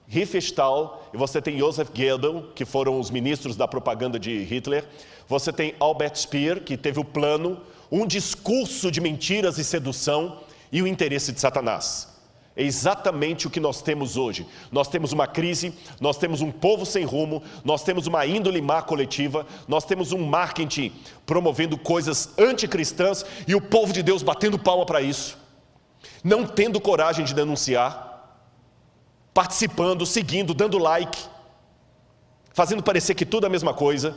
Speaker 1: Riefenstahl, e você tem Joseph Goebbels, que foram os ministros da propaganda de Hitler. Você tem Albert Speer, que teve o plano, um discurso de mentiras e sedução e o interesse de Satanás. É exatamente o que nós temos hoje. Nós temos uma crise, nós temos um povo sem rumo, nós temos uma índole má coletiva, nós temos um marketing promovendo coisas anticristãs e o povo de Deus batendo palma para isso, não tendo coragem de denunciar, participando, seguindo, dando like, fazendo parecer que tudo é a mesma coisa,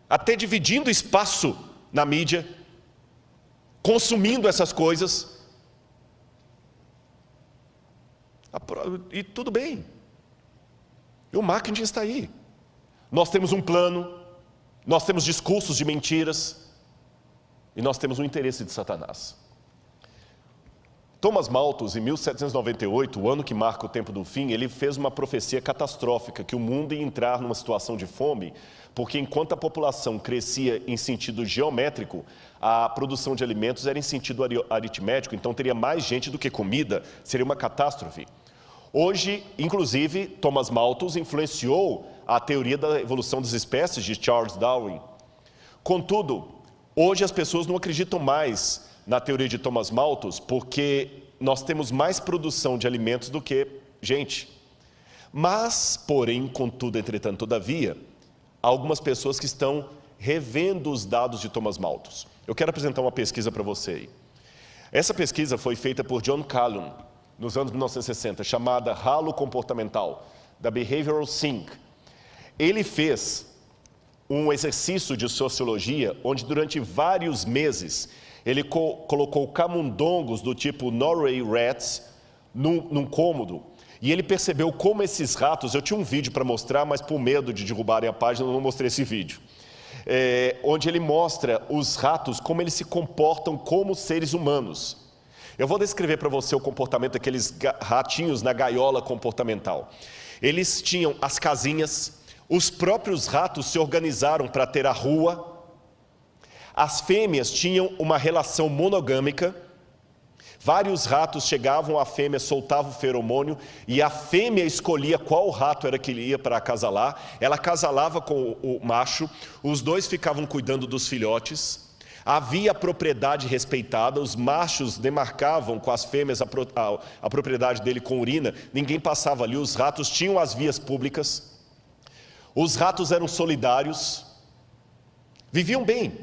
Speaker 1: até dividindo espaço na mídia, consumindo essas coisas, e tudo bem, e o marketing está aí. Nós temos um plano, nós temos discursos de mentiras, e nós temos um interesse de Satanás. Thomas Malthus, em 1798, o ano que marca o tempo do fim, ele fez uma profecia catastrófica, que o mundo ia entrar numa situação de fome, porque enquanto a população crescia em sentido geométrico, a produção de alimentos era em sentido aritmético, então teria mais gente do que comida, seria uma catástrofe. Hoje, inclusive, Thomas Malthus influenciou a teoria da evolução das espécies de Charles Darwin. Contudo, hoje as pessoas não acreditam mais na teoria de Thomas Malthus, porque nós temos mais produção de alimentos do que gente. Mas, porém, contudo, entretanto, todavia, há algumas pessoas que estão revendo os dados de Thomas Malthus. Eu quero apresentar uma pesquisa para você aí. Essa pesquisa foi feita por John Calhoun, nos anos 1960, chamada Halo Comportamental, da Behavioral Sync. Ele fez um exercício de sociologia, onde durante vários meses, ele colocou camundongos do tipo Norway Rats num cômodo, e ele percebeu como esses ratos, eu tinha um vídeo para mostrar, mas por medo de derrubarem a página, eu não mostrei esse vídeo, onde ele mostra os ratos, como eles se comportam como seres humanos. Eu vou descrever para você o comportamento daqueles ratinhos na gaiola comportamental. Eles tinham as casinhas, os próprios ratos se organizaram para ter a rua. As fêmeas tinham uma relação monogâmica, vários ratos chegavam, a fêmea soltava o feromônio e a fêmea escolhia qual rato era que ele ia para acasalar, ela acasalava com o macho, os dois ficavam cuidando dos filhotes, havia propriedade respeitada, os machos demarcavam com as fêmeas a propriedade dele com urina, ninguém passava ali, os ratos tinham as vias públicas. Os ratos eram solidários, viviam bem.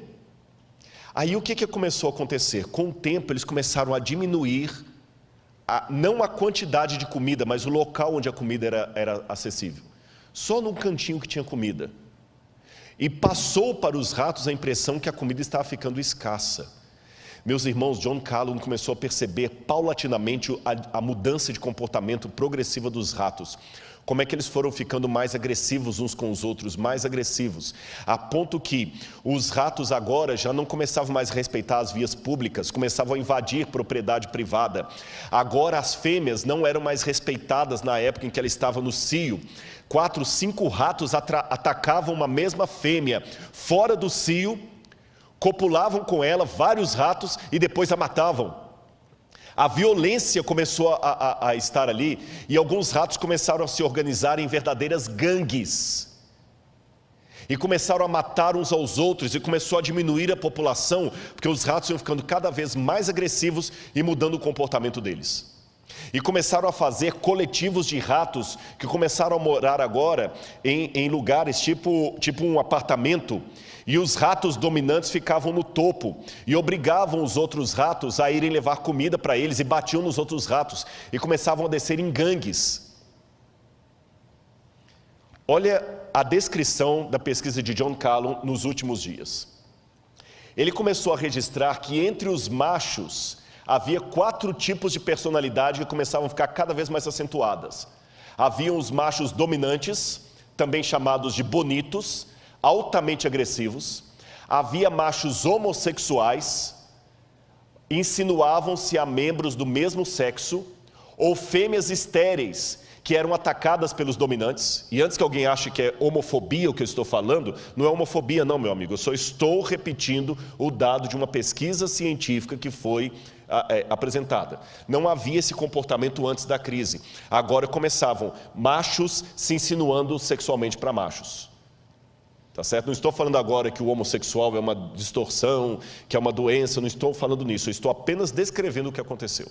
Speaker 1: Aí o que começou a acontecer? Com o tempo eles começaram a diminuir, não a quantidade de comida, mas o local onde a comida era acessível. Só num cantinho que tinha comida. E passou para os ratos a impressão que a comida estava ficando escassa. Meus irmãos, John Calhoun começou a perceber paulatinamente a mudança de comportamento progressiva dos ratos. Como é que eles foram ficando mais agressivos uns com os outros, mais agressivos, a ponto que os ratos agora já não começavam mais a respeitar as vias públicas, começavam a invadir propriedade privada. Agora as fêmeas não eram mais respeitadas na época em que ela estava no cio. 4, 5 ratos atacavam uma mesma fêmea fora do cio, copulavam com ela, vários ratos, e depois a matavam. A violência começou a estar ali, e alguns ratos começaram a se organizar em verdadeiras gangues. E começaram a matar uns aos outros, e começou a diminuir a população, porque os ratos iam ficando cada vez mais agressivos e mudando o comportamento deles. E começaram a fazer coletivos de ratos, que começaram a morar agora em lugares tipo um apartamento, e os ratos dominantes ficavam no topo e obrigavam os outros ratos a irem levar comida para eles e batiam nos outros ratos e começavam a descer em gangues. Olha a descrição da pesquisa de John Calhoun nos últimos dias. Ele começou a registrar que entre os machos havia 4 tipos de personalidade que começavam a ficar cada vez mais acentuadas. Haviam os machos dominantes, também chamados de bonitos, altamente agressivos. Havia machos homossexuais, insinuavam-se a membros do mesmo sexo, ou fêmeas estéreis, que eram atacadas pelos dominantes. E antes que alguém ache que é homofobia o que eu estou falando, não é homofobia não, meu amigo, eu só estou repetindo o dado de uma pesquisa científica que foi apresentada. Não havia esse comportamento antes da crise. Agora começavam machos se insinuando sexualmente para machos. Tá certo? Não estou falando agora que o homossexual é uma distorção, que é uma doença, não estou falando nisso, eu estou apenas descrevendo o que aconteceu.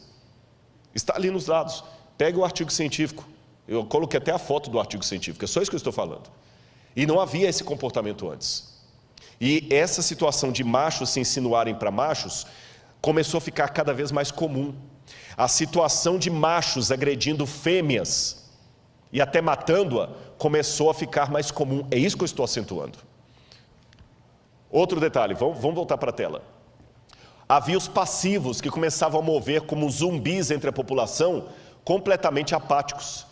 Speaker 1: Está ali nos dados, pega o artigo científico, eu coloquei até a foto do artigo científico, é só isso que eu estou falando. E não havia esse comportamento antes. E essa situação de machos se insinuarem para machos, começou a ficar cada vez mais comum. A situação de machos agredindo fêmeas, e até matando-a, começou a ficar mais comum. É isso que eu estou acentuando. Outro detalhe, vamos voltar para a tela. Havia os passivos que começavam a mover como zumbis entre a população, completamente apáticos.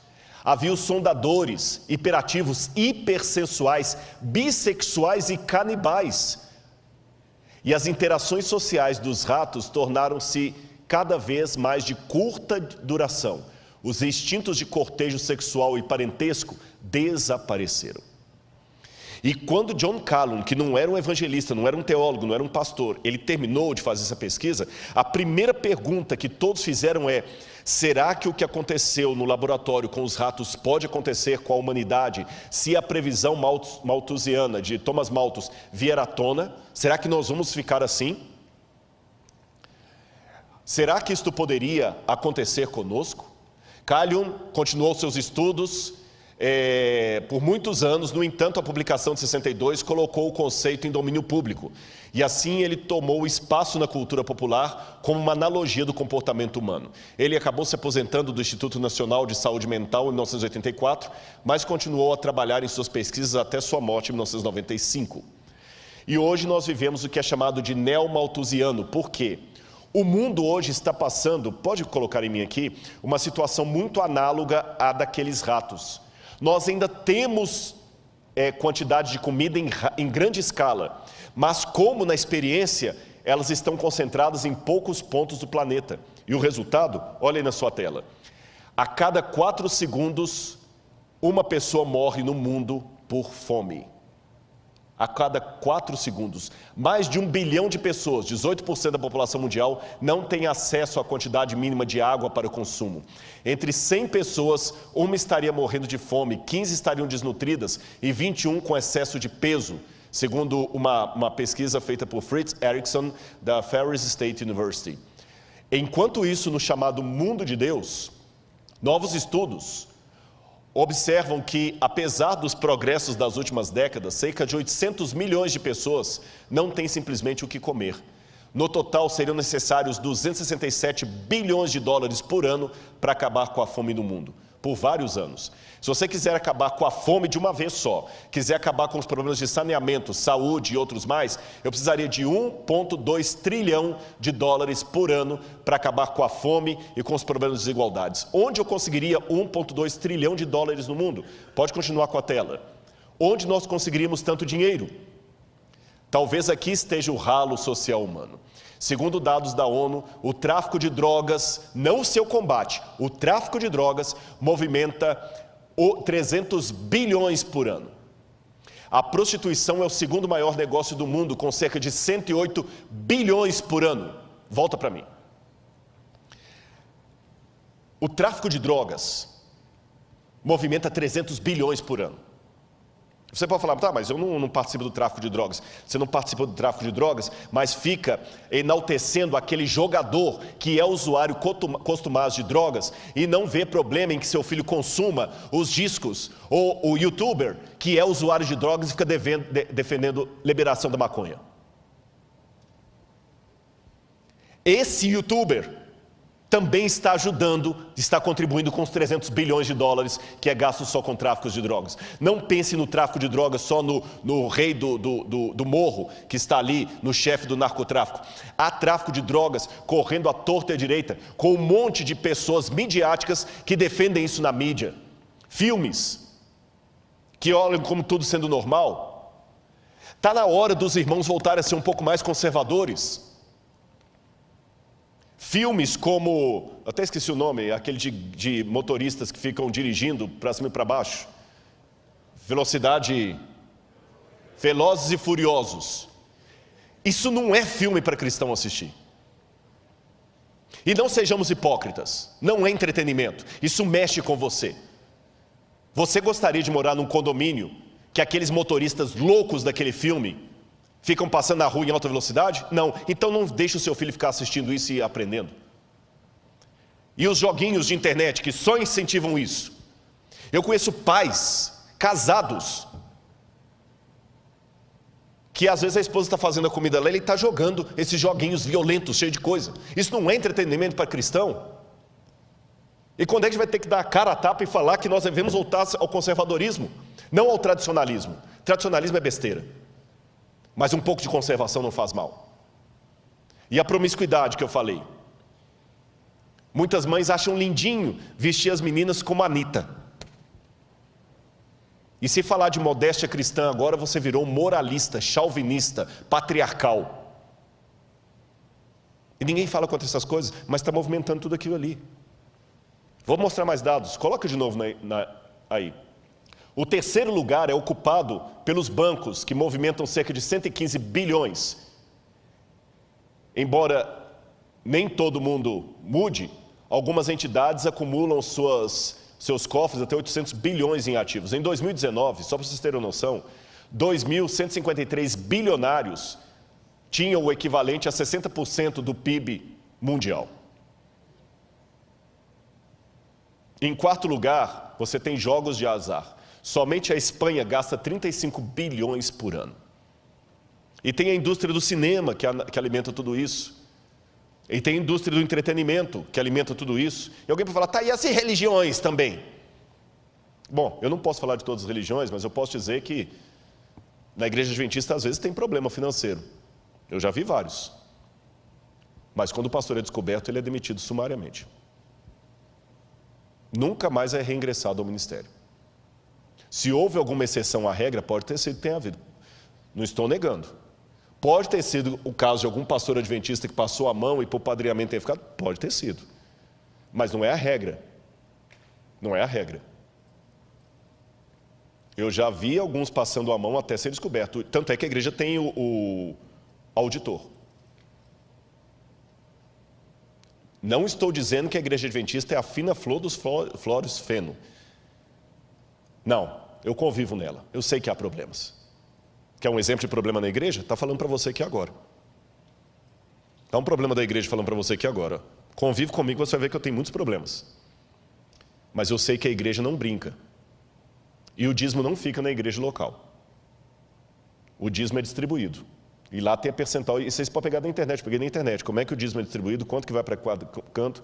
Speaker 1: Havia os sondadores, hiperativos, hipersensuais, bissexuais e canibais. E as interações sociais dos ratos tornaram-se cada vez mais de curta duração. Os instintos de cortejo sexual e parentesco desapareceram. E quando John Calhoun, que não era um evangelista, não era um teólogo, não era um pastor, ele terminou de fazer essa pesquisa, a primeira pergunta que todos fizeram é: será que o que aconteceu no laboratório com os ratos pode acontecer com a humanidade se a previsão malthusiana de Thomas Malthus vier à tona? Será que nós vamos ficar assim? Será que isto poderia acontecer conosco? Calhoun continuou seus estudos por muitos anos. No entanto, a publicação de 62 colocou o conceito em domínio público. E assim ele tomou espaço na cultura popular como uma analogia do comportamento humano. Ele acabou se aposentando do Instituto Nacional de Saúde Mental em 1984, mas continuou a trabalhar em suas pesquisas até sua morte em 1995. E hoje nós vivemos o que é chamado de neo-malthusiano. Por quê? O mundo hoje está passando, pode colocar em mim aqui, uma situação muito análoga à daqueles ratos. Nós ainda temos quantidade de comida em grande escala, mas como na experiência, elas estão concentradas em poucos pontos do planeta. E o resultado, olha aí na sua tela. A cada 4 segundos, uma pessoa morre no mundo por fome. A cada 4 segundos, mais de 1 bilhão de pessoas, 18% da população mundial, não tem acesso à quantidade mínima de água para o consumo. Entre 100 pessoas, 1 estaria morrendo de fome, 15 estariam desnutridas e 21 com excesso de peso, segundo uma pesquisa feita por Fritz Erickson, da Ferris State University. Enquanto isso, no chamado mundo de Deus, novos estudos, observam que, apesar dos progressos das últimas décadas, cerca de 800 milhões de pessoas não têm simplesmente o que comer. No total, seriam necessários 267 bilhões de dólares por ano para acabar com a fome no mundo, por vários anos. Se você quiser acabar com a fome de uma vez só, quiser acabar com os problemas de saneamento, saúde e outros mais, eu precisaria de 1,2 trilhão de dólares por ano para acabar com a fome e com os problemas de desigualdades. Onde eu conseguiria 1,2 trilhão de dólares no mundo? Pode continuar com a tela. Onde nós conseguiríamos tanto dinheiro? Talvez aqui esteja o ralo social humano. Segundo dados da ONU, o tráfico de drogas, não o seu combate, o tráfico de drogas movimenta 300 bilhões por ano. A prostituição é o segundo maior negócio do mundo, com cerca de 108 bilhões por ano. Volta para mim. O tráfico de drogas movimenta 300 bilhões por ano. Você pode falar, tá, mas eu não participo do tráfico de drogas. Você não participa do tráfico de drogas, mas fica enaltecendo aquele jogador que é usuário costumado de drogas e não vê problema em que seu filho consuma os discos, ou o youtuber que é usuário de drogas e fica defendendo liberação da maconha. Esse youtuber também está ajudando, está contribuindo com os 300 bilhões de dólares que é gasto só com tráfico de drogas. Não pense no tráfico de drogas só no rei do morro, que está ali, no chefe do narcotráfico. Há tráfico de drogas correndo à torta e à direita, com um monte de pessoas midiáticas que defendem isso na mídia. Filmes que olham como tudo sendo normal. Está na hora dos irmãos voltarem a ser um pouco mais conservadores. Filmes como, eu até esqueci o nome, aquele de motoristas que ficam dirigindo para cima e para baixo. Velozes e Furiosos. Isso não é filme para cristão assistir. E não sejamos hipócritas, não é entretenimento, isso mexe com você. Você gostaria de morar num condomínio que aqueles motoristas loucos daquele filme ficam passando na rua em alta velocidade? Não. Então não deixe o seu filho ficar assistindo isso e aprendendo. E os joguinhos de internet que só incentivam isso. Eu conheço pais casados que às vezes a esposa está fazendo a comida lá e ele está jogando esses joguinhos violentos, cheios de coisa. Isso não é entretenimento para cristão? E quando é que a gente vai ter que dar a cara a tapa e falar que nós devemos voltar ao conservadorismo? Não ao tradicionalismo. Tradicionalismo é besteira. Mas um pouco de conservação não faz mal. E a promiscuidade que eu falei. Muitas mães acham lindinho vestir as meninas como a Anitta. E se falar de modéstia cristã agora, você virou moralista, chauvinista, patriarcal. E ninguém fala contra essas coisas, mas está movimentando tudo aquilo ali. Vou mostrar mais dados, coloca de novo aí. O terceiro lugar é ocupado pelos bancos, que movimentam cerca de 115 bilhões. Embora nem todo mundo mude, algumas entidades acumulam seus cofres até 800 bilhões em ativos. Em 2019, só para vocês terem noção, 2.153 bilionários tinham o equivalente a 60% do PIB mundial. Em quarto lugar, você tem jogos de azar. Somente a Espanha gasta 35 bilhões por ano. E tem a indústria do cinema que alimenta tudo isso. E tem a indústria do entretenimento que alimenta tudo isso. E alguém pode falar, tá, e as religiões também? Bom, eu não posso falar de todas as religiões, mas eu posso dizer que na igreja adventista às vezes tem problema financeiro. Eu já vi vários. Mas quando o pastor é descoberto, ele é demitido sumariamente. Nunca mais é reingressado ao ministério. Se houve alguma exceção à regra, pode ter sido, tem havido. Não estou negando. Pode ter sido o caso de algum pastor adventista que passou a mão e por padrinhamento tem ficado? Pode ter sido. Mas não é a regra. Não é a regra. Eu já vi alguns passando a mão até ser descoberto. Tanto é que a igreja tem o auditor. Não estou dizendo que a igreja adventista é a fina flor dos flores feno. Não, eu convivo nela, eu sei que há problemas. Quer um exemplo de problema na igreja? Está falando para você aqui agora. Está um problema da igreja falando para você aqui agora. Convive comigo, você vai ver que eu tenho muitos problemas. Mas eu sei que a igreja não brinca. E o dízimo não fica na igreja local. O dízimo é distribuído. E lá tem a percentual, e vocês podem pegar da internet, peguei na internet, como é que o dízimo é distribuído, quanto que vai para cada canto.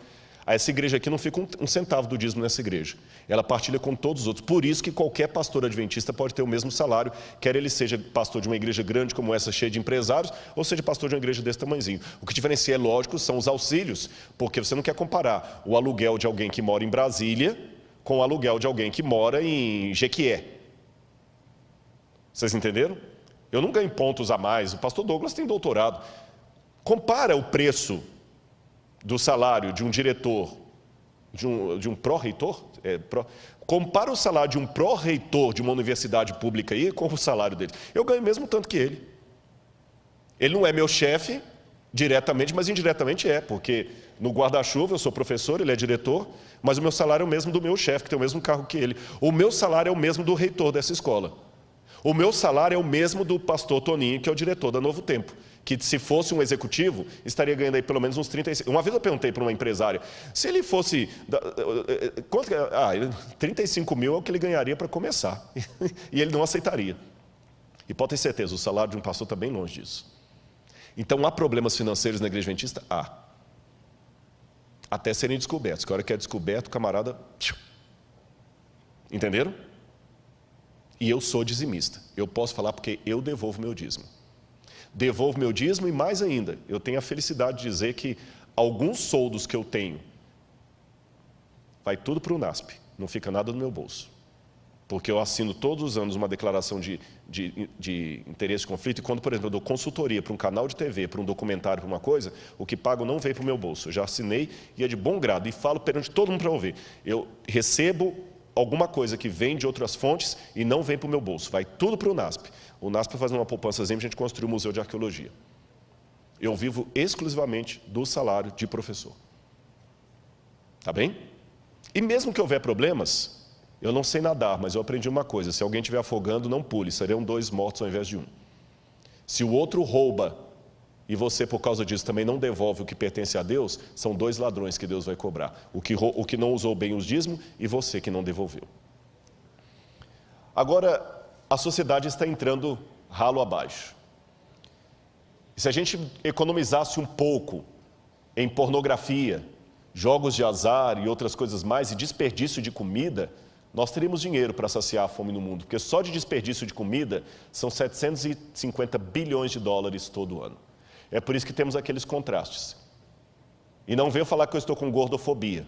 Speaker 1: Essa igreja aqui não fica um centavo do dízimo nessa igreja. Ela partilha com todos os outros. Por isso que qualquer pastor adventista pode ter o mesmo salário, quer ele seja pastor de uma igreja grande como essa, cheia de empresários, ou seja pastor de uma igreja desse tamanhozinho. O que diferencia, é lógico, são os auxílios, porque você não quer comparar o aluguel de alguém que mora em Brasília com o aluguel de alguém que mora em Jequié. Vocês entenderam? Eu não ganho pontos a mais, o pastor Douglas tem doutorado. Compara o preço do salário de um diretor, de um pró-reitor, compara o salário de um pró-reitor de uma universidade pública aí com o salário dele. Eu ganho mesmo tanto que ele. Ele não é meu chefe diretamente, mas indiretamente é, porque no guarda-chuva eu sou professor, ele é diretor, mas o meu salário é o mesmo do meu chefe, que tem o mesmo cargo que ele. O meu salário é o mesmo do reitor dessa escola. O meu salário é o mesmo do pastor Toninho, que é o diretor da Novo Tempo, que se fosse um executivo, estaria ganhando aí pelo menos uns 35. Uma vez eu perguntei para uma empresária, se ele fosse... 35 mil é o que ele ganharia para começar. E ele não aceitaria. E pode ter certeza, o salário de um pastor está bem longe disso. Então, há problemas financeiros na igreja adventista? Há. Até serem descobertos. Que a hora que é descoberto, o camarada... Entenderam? E eu sou dizimista. Eu posso falar porque eu devolvo meu dízimo. Devolvo meu dízimo e mais ainda, eu tenho a felicidade de dizer que alguns soldos que eu tenho, vai tudo para o NASP, não fica nada no meu bolso. Porque eu assino todos os anos uma declaração de interesse de conflito, e quando, por exemplo, eu dou consultoria para um canal de TV, para um documentário, para uma coisa, o que pago não vem para o meu bolso. Eu já assinei e é de bom grado, e falo perante todo mundo para ouvir. Eu recebo alguma coisa que vem de outras fontes e não vem para o meu bolso, vai tudo para o NASP. O NASP faz uma poupançazinha, a gente construiu o Museu de Arqueologia. Eu vivo exclusivamente do salário de professor. Tá bem? E mesmo que houver problemas, eu não sei nadar, mas eu aprendi uma coisa, se alguém estiver afogando, não pule, serão 2 mortos ao invés de 1. Se o outro rouba e você, por causa disso, também não devolve o que pertence a Deus, são 2 ladrões que Deus vai cobrar. O que não usou bem os dízimos e você que não devolveu. Agora, a sociedade está entrando ralo abaixo. E se a gente economizasse um pouco em pornografia, jogos de azar e outras coisas mais, e desperdício de comida, nós teríamos dinheiro para saciar a fome no mundo, porque só de desperdício de comida são 750 bilhões de dólares todo ano. É por isso que temos aqueles contrastes. E não venho falar que eu estou com gordofobia,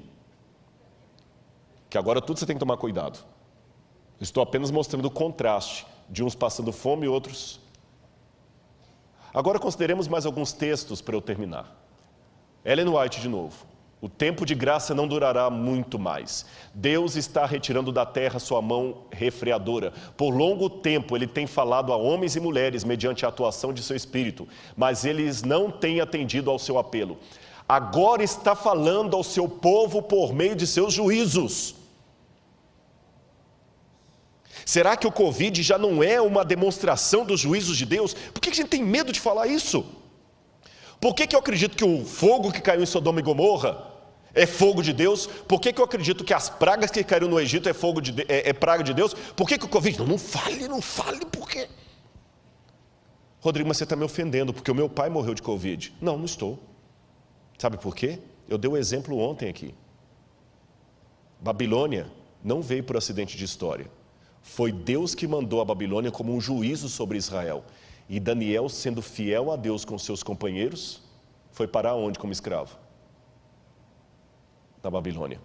Speaker 1: que agora tudo você tem que tomar cuidado. Estou apenas mostrando o contraste de uns passando fome e outros. Agora consideremos mais alguns textos para eu terminar. Ellen White de novo. O tempo de graça não durará muito mais. Deus está retirando da terra sua mão refreadora. Por longo tempo Ele tem falado a homens e mulheres mediante a atuação de seu Espírito, mas eles não têm atendido ao seu apelo. Agora está falando ao seu povo por meio de seus juízos. Será que o Covid já não é uma demonstração dos juízos de Deus? Por que a gente tem medo de falar isso? Por que eu acredito que o fogo que caiu em Sodoma e Gomorra é fogo de Deus? Por que eu acredito que as pragas que caíram no Egito é praga de Deus? Por que o Covid? Não fale, por quê? Rodrigo, mas você está me ofendendo, porque o meu pai morreu de Covid. Não estou. Sabe por quê? Eu dei o exemplo ontem aqui. Babilônia não veio por acidente de história. Foi Deus que mandou a Babilônia como um juízo sobre Israel. E Daniel, sendo fiel a Deus com seus companheiros, foi parar onde como escravo? Na Babilônia.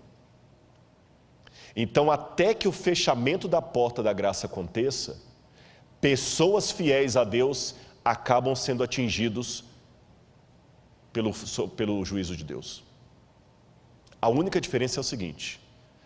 Speaker 1: Então, até que o fechamento da porta da graça aconteça, pessoas fiéis a Deus acabam sendo atingidos pelo juízo de Deus. A única diferença é o seguinte: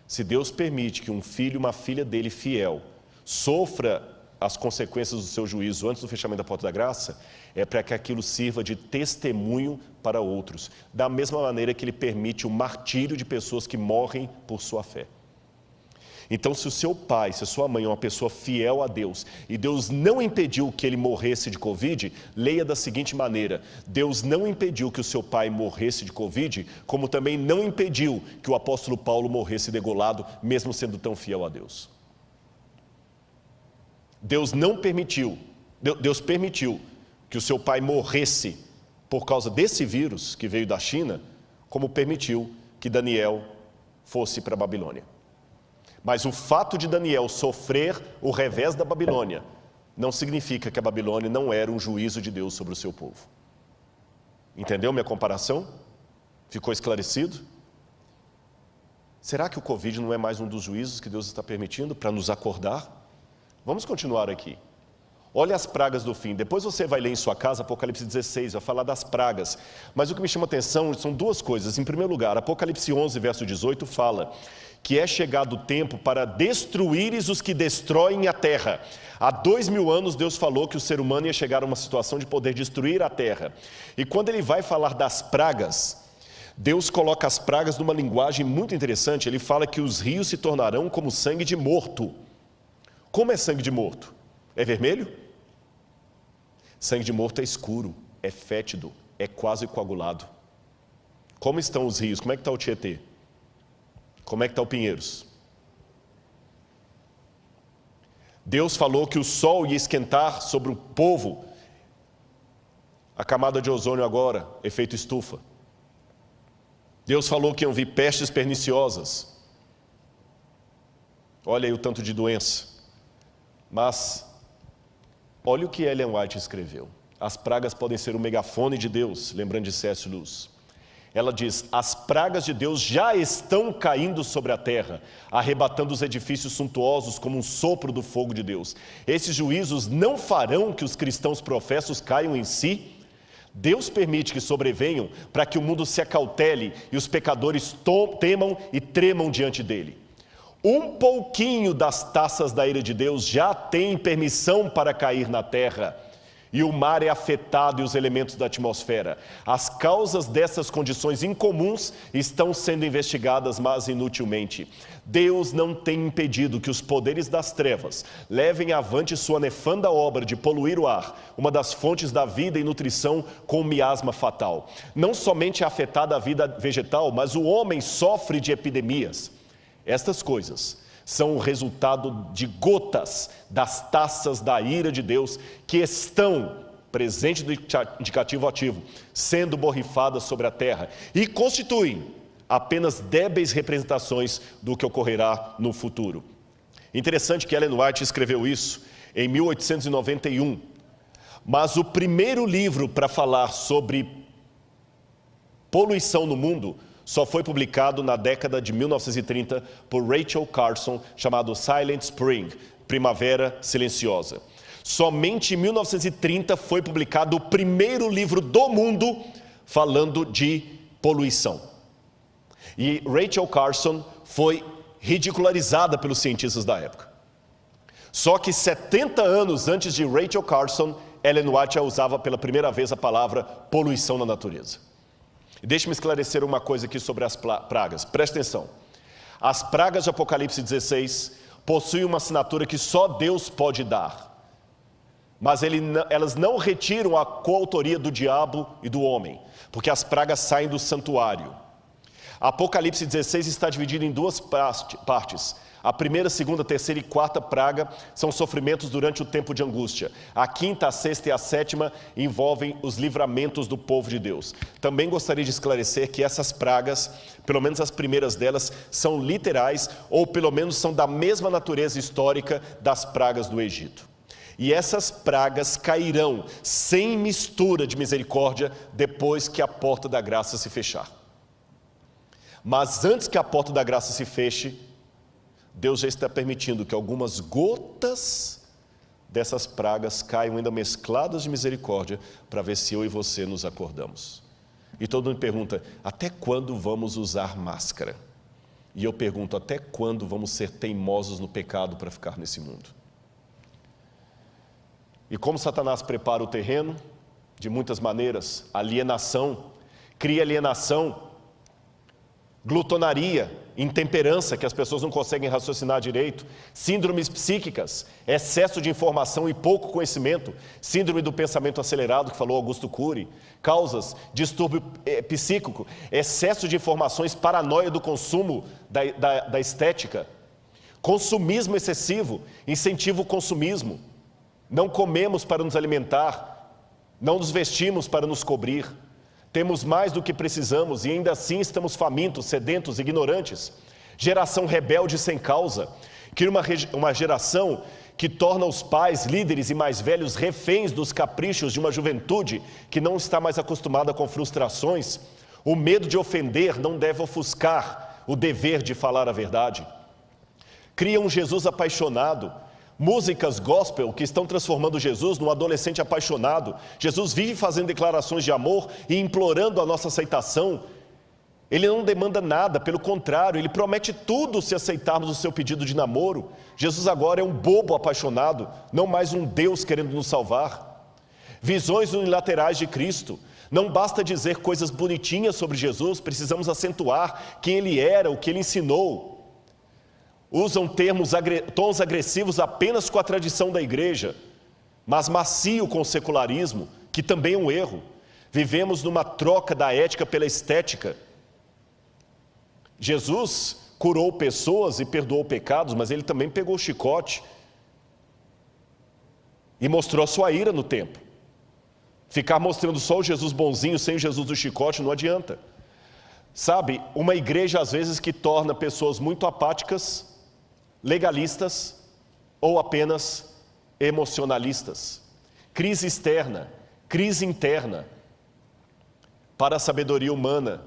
Speaker 1: se Deus permite que um filho e uma filha dele fiel sofra as consequências do seu juízo antes do fechamento da porta da graça, é para que aquilo sirva de testemunho para outros, da mesma maneira que Ele permite o martírio de pessoas que morrem por sua fé. Então, se o seu pai, se a sua mãe é uma pessoa fiel a Deus, e Deus não impediu que ele morresse de Covid, leia da seguinte maneira: Deus não impediu que o seu pai morresse de Covid, como também não impediu que o apóstolo Paulo morresse degolado, mesmo sendo tão fiel a Deus. Deus permitiu que o seu pai morresse por causa desse vírus que veio da China, como permitiu que Daniel fosse para a Babilônia. Mas o fato de Daniel sofrer o revés da Babilônia não significa que a Babilônia não era um juízo de Deus sobre o seu povo. Entendeu minha comparação? Ficou esclarecido? Será que o Covid não é mais um dos juízos que Deus está permitindo para nos acordar? Vamos continuar aqui. Olha as pragas do fim. Depois você vai ler em sua casa Apocalipse 16, vai falar das pragas. Mas o que me chama a atenção são duas coisas. Em primeiro lugar, Apocalipse 11, verso 18, fala que é chegado o tempo para destruíres os que destroem a terra. Há 2000 anos Deus falou que o ser humano ia chegar a uma situação de poder destruir a terra. E quando ele vai falar das pragas, Deus coloca as pragas numa linguagem muito interessante. Ele fala que os rios se tornarão como sangue de morto. Como é sangue de morto? É vermelho? Sangue de morto é escuro, é fétido, é quase coagulado. Como estão os rios? Como é que está o Tietê? Como é que está o Pinheiros? Deus falou que o sol ia esquentar sobre o povo. A camada de ozônio agora, efeito estufa. Deus falou que iam vir pestes perniciosas. Olha aí o tanto de doença. Mas, olha o que Ellen White escreveu. As pragas podem ser o megafone de Deus, lembrando de C.S. Lewis. Ela diz, as pragas de Deus já estão caindo sobre a terra, arrebatando os edifícios suntuosos como um sopro do fogo de Deus. Esses juízos não farão que os cristãos professos caiam em si. Deus permite que sobrevenham para que o mundo se acautele e os pecadores temam e tremam diante dele. Um pouquinho das taças da ira de Deus já tem permissão para cair na terra. E o mar é afetado e os elementos da atmosfera. As causas dessas condições incomuns estão sendo investigadas, mas inutilmente. Deus não tem impedido que os poderes das trevas levem avante sua nefanda obra de poluir o ar, uma das fontes da vida e nutrição com um miasma fatal. Não somente é afetada a vida vegetal, mas o homem sofre de epidemias. Estas coisas são o resultado de gotas das taças da ira de Deus que estão, presente do indicativo ativo, sendo borrifadas sobre a terra e constituem apenas débeis representações do que ocorrerá no futuro. Interessante que Ellen White escreveu isso em 1891, mas o primeiro livro para falar sobre poluição no mundo só foi publicado na década de 1930 por Rachel Carson, chamado Silent Spring, Primavera Silenciosa. Somente em 1930 foi publicado o primeiro livro do mundo falando de poluição. E Rachel Carson foi ridicularizada pelos cientistas da época. Só que 70 anos antes de Rachel Carson, Ellen White usava pela primeira vez a palavra poluição na natureza. Deixe-me esclarecer uma coisa aqui sobre as pragas. Preste atenção. As pragas de Apocalipse 16 possuem uma assinatura que só Deus pode dar. Mas elas não retiram a coautoria do diabo e do homem, porque as pragas saem do santuário. Apocalipse 16 está dividido em duas partes. A primeira, segunda, terceira e quarta praga são sofrimentos durante o tempo de angústia. A quinta, a sexta e a sétima envolvem os livramentos do povo de Deus. Também gostaria de esclarecer que essas pragas, pelo menos as primeiras delas, são literais ou pelo menos são da mesma natureza histórica das pragas do Egito. E essas pragas cairão sem mistura de misericórdia depois que a porta da graça se fechar. Mas antes que a porta da graça se feche, Deus já está permitindo que algumas gotas dessas pragas caiam ainda mescladas de misericórdia, para ver se eu e você nos acordamos. E todo mundo pergunta, até quando vamos usar máscara? E eu pergunto, até quando vamos ser teimosos no pecado para ficar nesse mundo? E como Satanás prepara o terreno? De muitas maneiras, alienação, cria alienação, glutonaria, intemperança, que as pessoas não conseguem raciocinar direito, síndromes psíquicas, excesso de informação e pouco conhecimento, síndrome do pensamento acelerado, que falou Augusto Cury, causas, distúrbio psíquico, excesso de informações, paranoia do consumo da estética, consumismo excessivo, incentivo ao consumismo, Não comemos para nos alimentar, não nos vestimos para nos cobrir. Temos mais do que precisamos e ainda assim estamos famintos, sedentos, ignorantes. Geração rebelde sem causa. Cria uma geração que torna os pais, líderes e mais velhos reféns dos caprichos de uma juventude que não está mais acostumada com frustrações. O medo de ofender não deve ofuscar o dever de falar a verdade. Cria um Jesus apaixonado. Músicas gospel que estão transformando Jesus num adolescente apaixonado. Jesus vive fazendo declarações de amor e implorando a nossa aceitação. Ele não demanda nada, pelo contrário, ele promete tudo se aceitarmos o seu pedido de namoro. Jesus agora é um bobo apaixonado, não mais um Deus querendo nos salvar. Visões unilaterais de Cristo. Não basta dizer coisas bonitinhas sobre Jesus, precisamos acentuar quem ele era, o que ele ensinou. Usam tons agressivos apenas com a tradição da igreja, mas macio com o secularismo, que também é um erro. Vivemos numa troca da ética pela estética. Jesus curou pessoas e perdoou pecados, mas ele também pegou o chicote e mostrou a sua ira no templo. Ficar mostrando só o Jesus bonzinho sem o Jesus do chicote não adianta. Sabe, uma igreja às vezes que torna pessoas muito apáticas, legalistas ou apenas emocionalistas. Crise externa, crise interna. Para a sabedoria humana,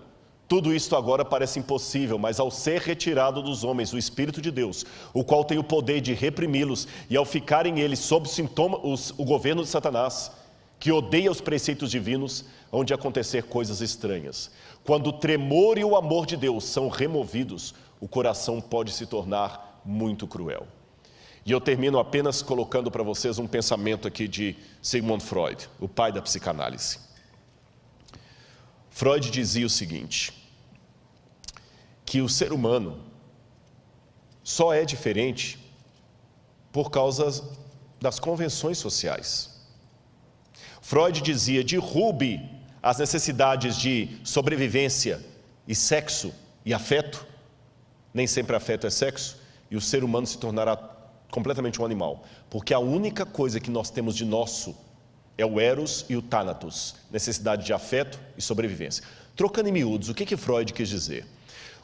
Speaker 1: tudo isto agora parece impossível, mas ao ser retirado dos homens o Espírito de Deus, o qual tem o poder de reprimi-los, e ao ficarem eles sob o governo de Satanás, que odeia os preceitos divinos, hão de acontecer coisas estranhas. Quando o tremor e o amor de Deus são removidos, o coração pode se tornar muito cruel. E eu termino apenas colocando para vocês um pensamento aqui de Sigmund Freud, o pai da psicanálise. Freud dizia o seguinte, que o ser humano só é diferente por causa das convenções sociais. Freud dizia, derrube as necessidades de sobrevivência e sexo e afeto, nem sempre afeto é sexo, e o ser humano se tornará completamente um animal, porque a única coisa que nós temos de nosso é o eros e o thanatos, necessidade de afeto e sobrevivência. Trocando em miúdos, o que Freud quis dizer?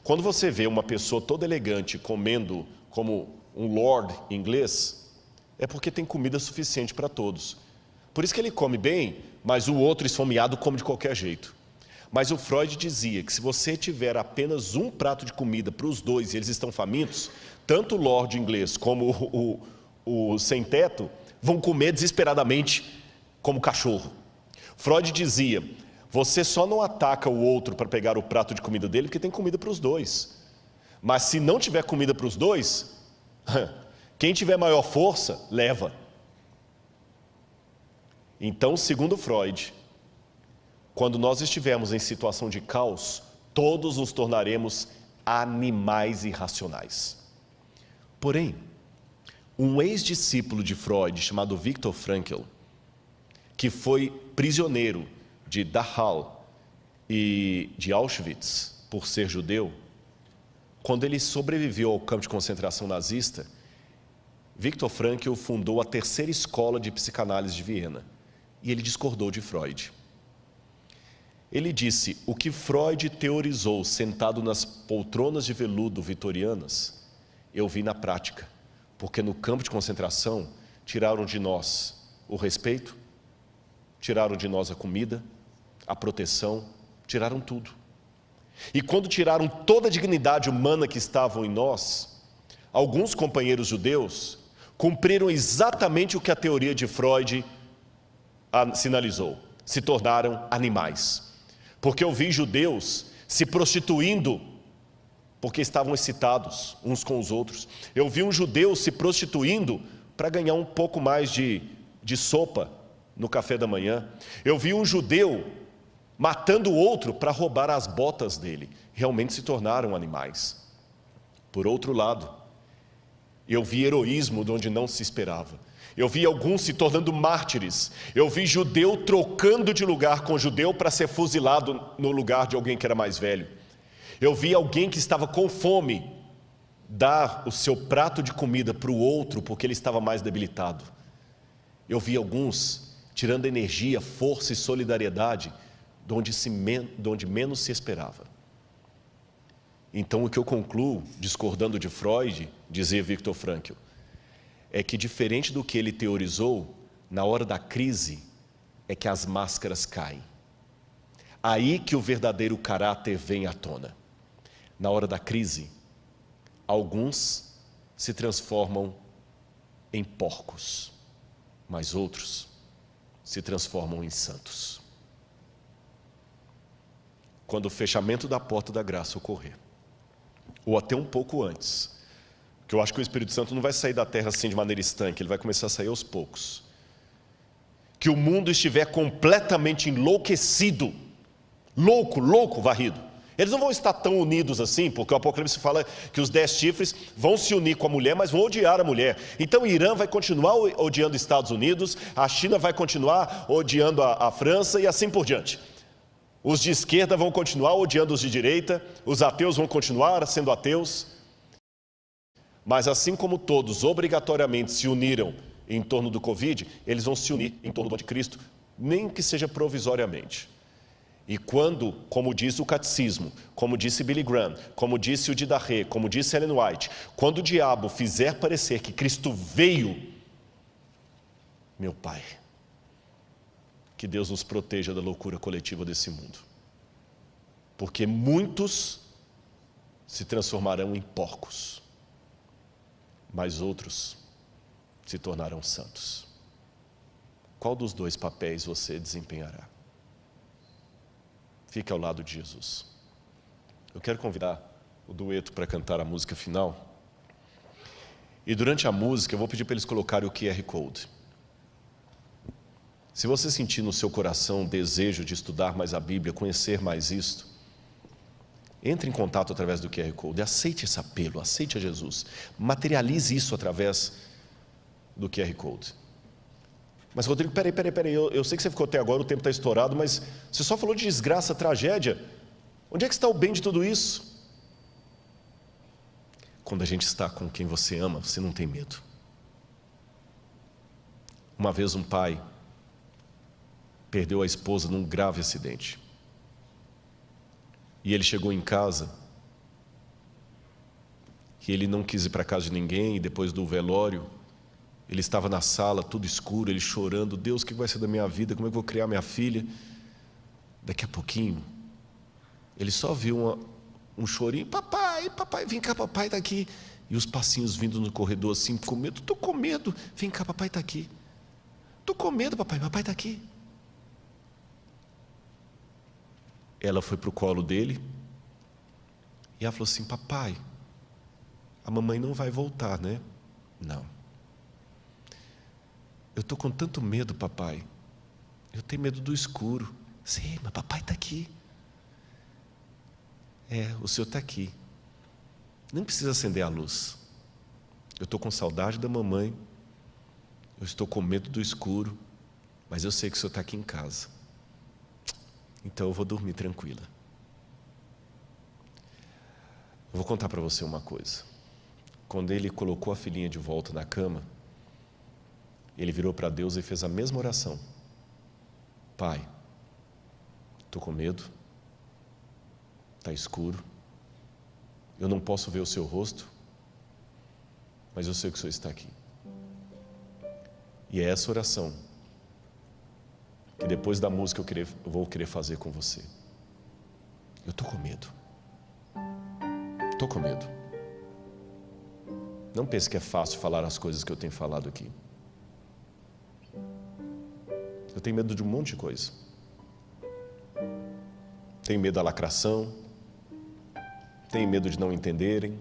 Speaker 1: Quando você vê uma pessoa toda elegante comendo como um lord inglês, é porque tem comida suficiente para todos. Por isso que ele come bem, mas o outro esfomeado come de qualquer jeito. Mas o Freud dizia que se você tiver apenas um prato de comida para os dois e eles estão famintos, tanto o lord inglês como o sem-teto vão comer desesperadamente como cachorro. Freud dizia, você só não ataca o outro para pegar o prato de comida dele porque tem comida para os dois. Mas se não tiver comida para os dois, quem tiver maior força, leva. Então, segundo Freud, quando nós estivermos em situação de caos, todos nos tornaremos animais irracionais. Porém, um ex-discípulo de Freud, chamado Viktor Frankl, que foi prisioneiro de Dachau e de Auschwitz por ser judeu, quando ele sobreviveu ao campo de concentração nazista, Viktor Frankl fundou a terceira escola de psicanálise de Viena, e ele discordou de Freud. Ele disse, o que Freud teorizou sentado nas poltronas de veludo vitorianas, eu vi na prática, porque no campo de concentração tiraram de nós o respeito, tiraram de nós a comida, a proteção, tiraram tudo. E quando tiraram toda a dignidade humana que estavam em nós, alguns companheiros judeus cumpriram exatamente o que a teoria de Freud sinalizou, se tornaram animais. Porque eu vi judeus se prostituindo porque estavam excitados uns com os outros. Eu vi um judeu se prostituindo para ganhar um pouco mais de sopa no café da manhã. Eu vi um judeu matando o outro para roubar as botas dele. Realmente se tornaram animais. Por outro lado, eu vi heroísmo de onde não se esperava. Eu vi alguns se tornando mártires. Eu vi judeu trocando de lugar com judeu para ser fuzilado no lugar de alguém que era mais velho. Eu vi alguém que estava com fome dar o seu prato de comida para o outro porque ele estava mais debilitado. Eu vi alguns tirando energia, força e solidariedade de onde menos se esperava. Então, o que eu concluo, discordando de Freud, dizia Viktor Frankl, é que diferente do que ele teorizou, na hora da crise, é que as máscaras caem. Aí que o verdadeiro caráter vem à tona. Na hora da crise, alguns se transformam em porcos, mas outros se transformam em santos. Quando o fechamento da porta da graça ocorrer, ou até um pouco antes, porque eu acho que o Espírito Santo não vai sair da terra assim de maneira estanque, ele vai começar a sair aos poucos. Que o mundo estiver completamente enlouquecido, louco, varrido. Eles não vão estar tão unidos assim, porque o Apocalipse fala que os 10 chifres vão se unir com a mulher, mas vão odiar a mulher. Então o Irã vai continuar odiando os Estados Unidos, a China vai continuar odiando a França e assim por diante. Os de esquerda vão continuar odiando os de direita, os ateus vão continuar sendo ateus. Mas assim como todos obrigatoriamente se uniram em torno do Covid, eles vão se unir em torno do anticristo, nem que seja provisoriamente. E quando, como diz o catecismo, como disse Billy Graham, como disse o Didarré, como disse Ellen White, quando o diabo fizer parecer que Cristo veio, meu Pai, que Deus nos proteja da loucura coletiva desse mundo. Porque muitos se transformarão em porcos, mas outros se tornarão santos. Qual dos dois papéis você desempenhará? Fique ao lado de Jesus. Eu quero convidar o dueto para cantar a música final. E durante a música eu vou pedir para eles colocarem o QR Code. Se você sentir no seu coração o desejo de estudar mais a Bíblia, conhecer mais isto, entre em contato através do QR Code, aceite esse apelo, aceite a Jesus, materialize isso através do QR Code. Mas Rodrigo, peraí, eu sei que você ficou até agora, o tempo está estourado, mas você só falou de desgraça, tragédia, onde é que está o bem de tudo isso? Quando a gente está com quem você ama, você não tem medo. Uma vez um pai perdeu a esposa num grave acidente. E ele chegou em casa, e ele não quis ir para casa de ninguém, e depois do velório, ele estava na sala, tudo escuro, ele chorando, Deus, o que vai ser da minha vida, como é que eu vou criar minha filha? Daqui a pouquinho, ele só viu um chorinho, papai, vem cá, papai está aqui. E os passinhos vindo no corredor assim, com medo, estou com medo, vem cá, papai está aqui. Estou com medo, papai está aqui. Ela foi para o colo dele, e ela falou assim, papai, a mamãe não vai voltar, né? Não. Eu estou com tanto medo, papai. Eu tenho medo do escuro. Sim, mas papai está aqui. O senhor está aqui. Nem precisa acender a luz. Eu estou com saudade da mamãe. Eu estou com medo do escuro. Mas eu sei que o senhor está aqui em casa. Então eu vou dormir tranquila. Eu vou contar para você uma coisa. Quando ele colocou a filhinha de volta na cama, ele virou para Deus e fez a mesma oração. Pai, estou com medo, está escuro, eu não posso ver o seu rosto, mas eu sei que o Senhor está aqui. E é essa oração que depois da música eu vou querer fazer com você. Eu estou com medo. Estou com medo. Não pense que é fácil falar as coisas que eu tenho falado aqui. Eu tenho medo de um monte de coisa. Tenho medo da lacração. Tenho medo de não entenderem.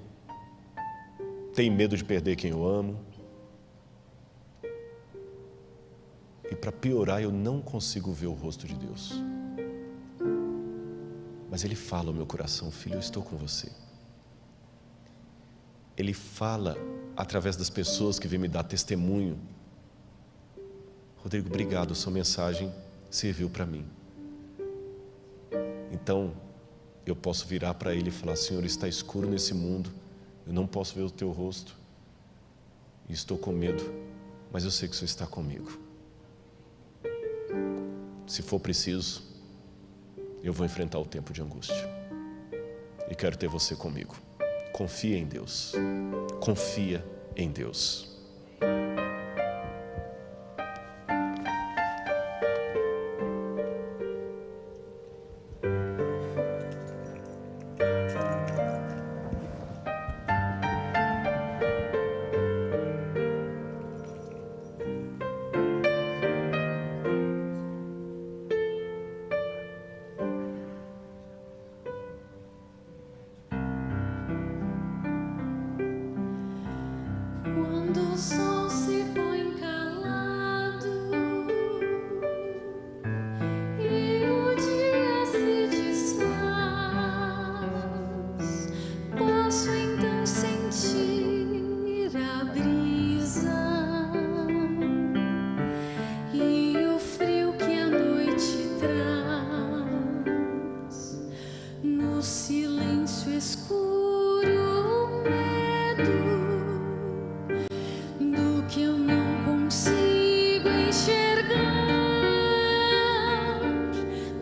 Speaker 1: Tenho medo de perder quem eu amo. E para piorar, eu não consigo ver o rosto de Deus. Mas Ele fala ao meu coração, filho, eu estou com você. Ele fala através das pessoas que vêm me dar testemunho. Rodrigo, obrigado, sua mensagem serviu para mim. Então, eu posso virar para Ele e falar, Senhor, está escuro nesse mundo, eu não posso ver o Teu rosto, e estou com medo, mas eu sei que o Senhor está comigo. Se for preciso, eu vou enfrentar o tempo de angústia. E quero ter você comigo. Confia em Deus. Confia em Deus.
Speaker 2: Quando o sol se põe calado e o dia se desfaz, posso então sentir a brisa e o frio que a noite traz. No silêncio escuro, o medo do que eu não consigo enxergar,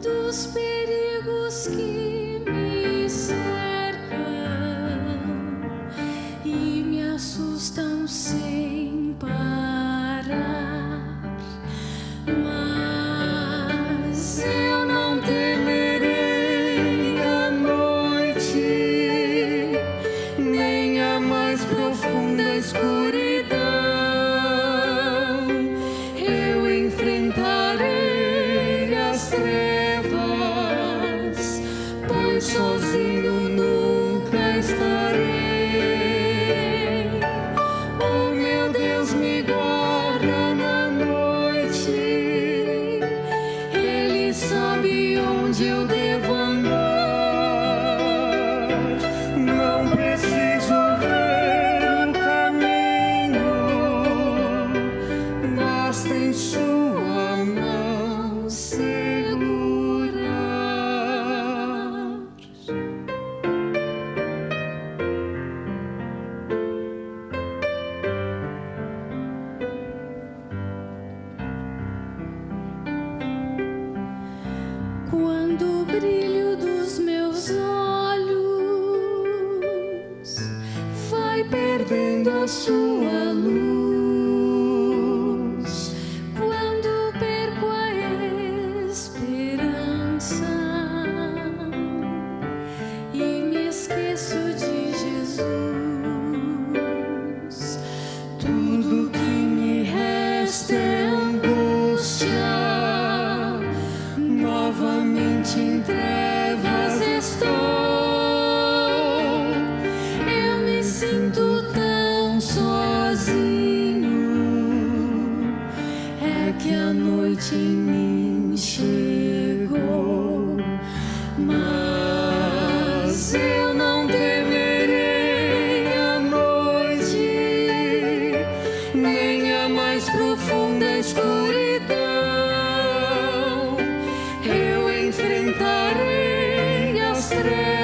Speaker 2: dos perigos que me cercam e me assustam sem parar. Mas eu não temerei a noite, nem a mais profunda escuridão. Eu enfrentarei as trevas, pois sozinho nunca estarei. O meu Deus me guarda na noite, Ele sabe onde eu devo andar. Não preciso ver o caminho, basta em sua mão segurar. Quando o brilho dos meus olhos vai perdendo a sua luz, quando perco a esperança e me esqueço de Jesus, tudo que me resta é angústia. Novamente em trevas estou. Eu me sinto tão sozinho. É que a noite em mim chegou. Mas eu não temerei a noite, nem a mais profunda escuridão. Eu enfrentarei as trevas,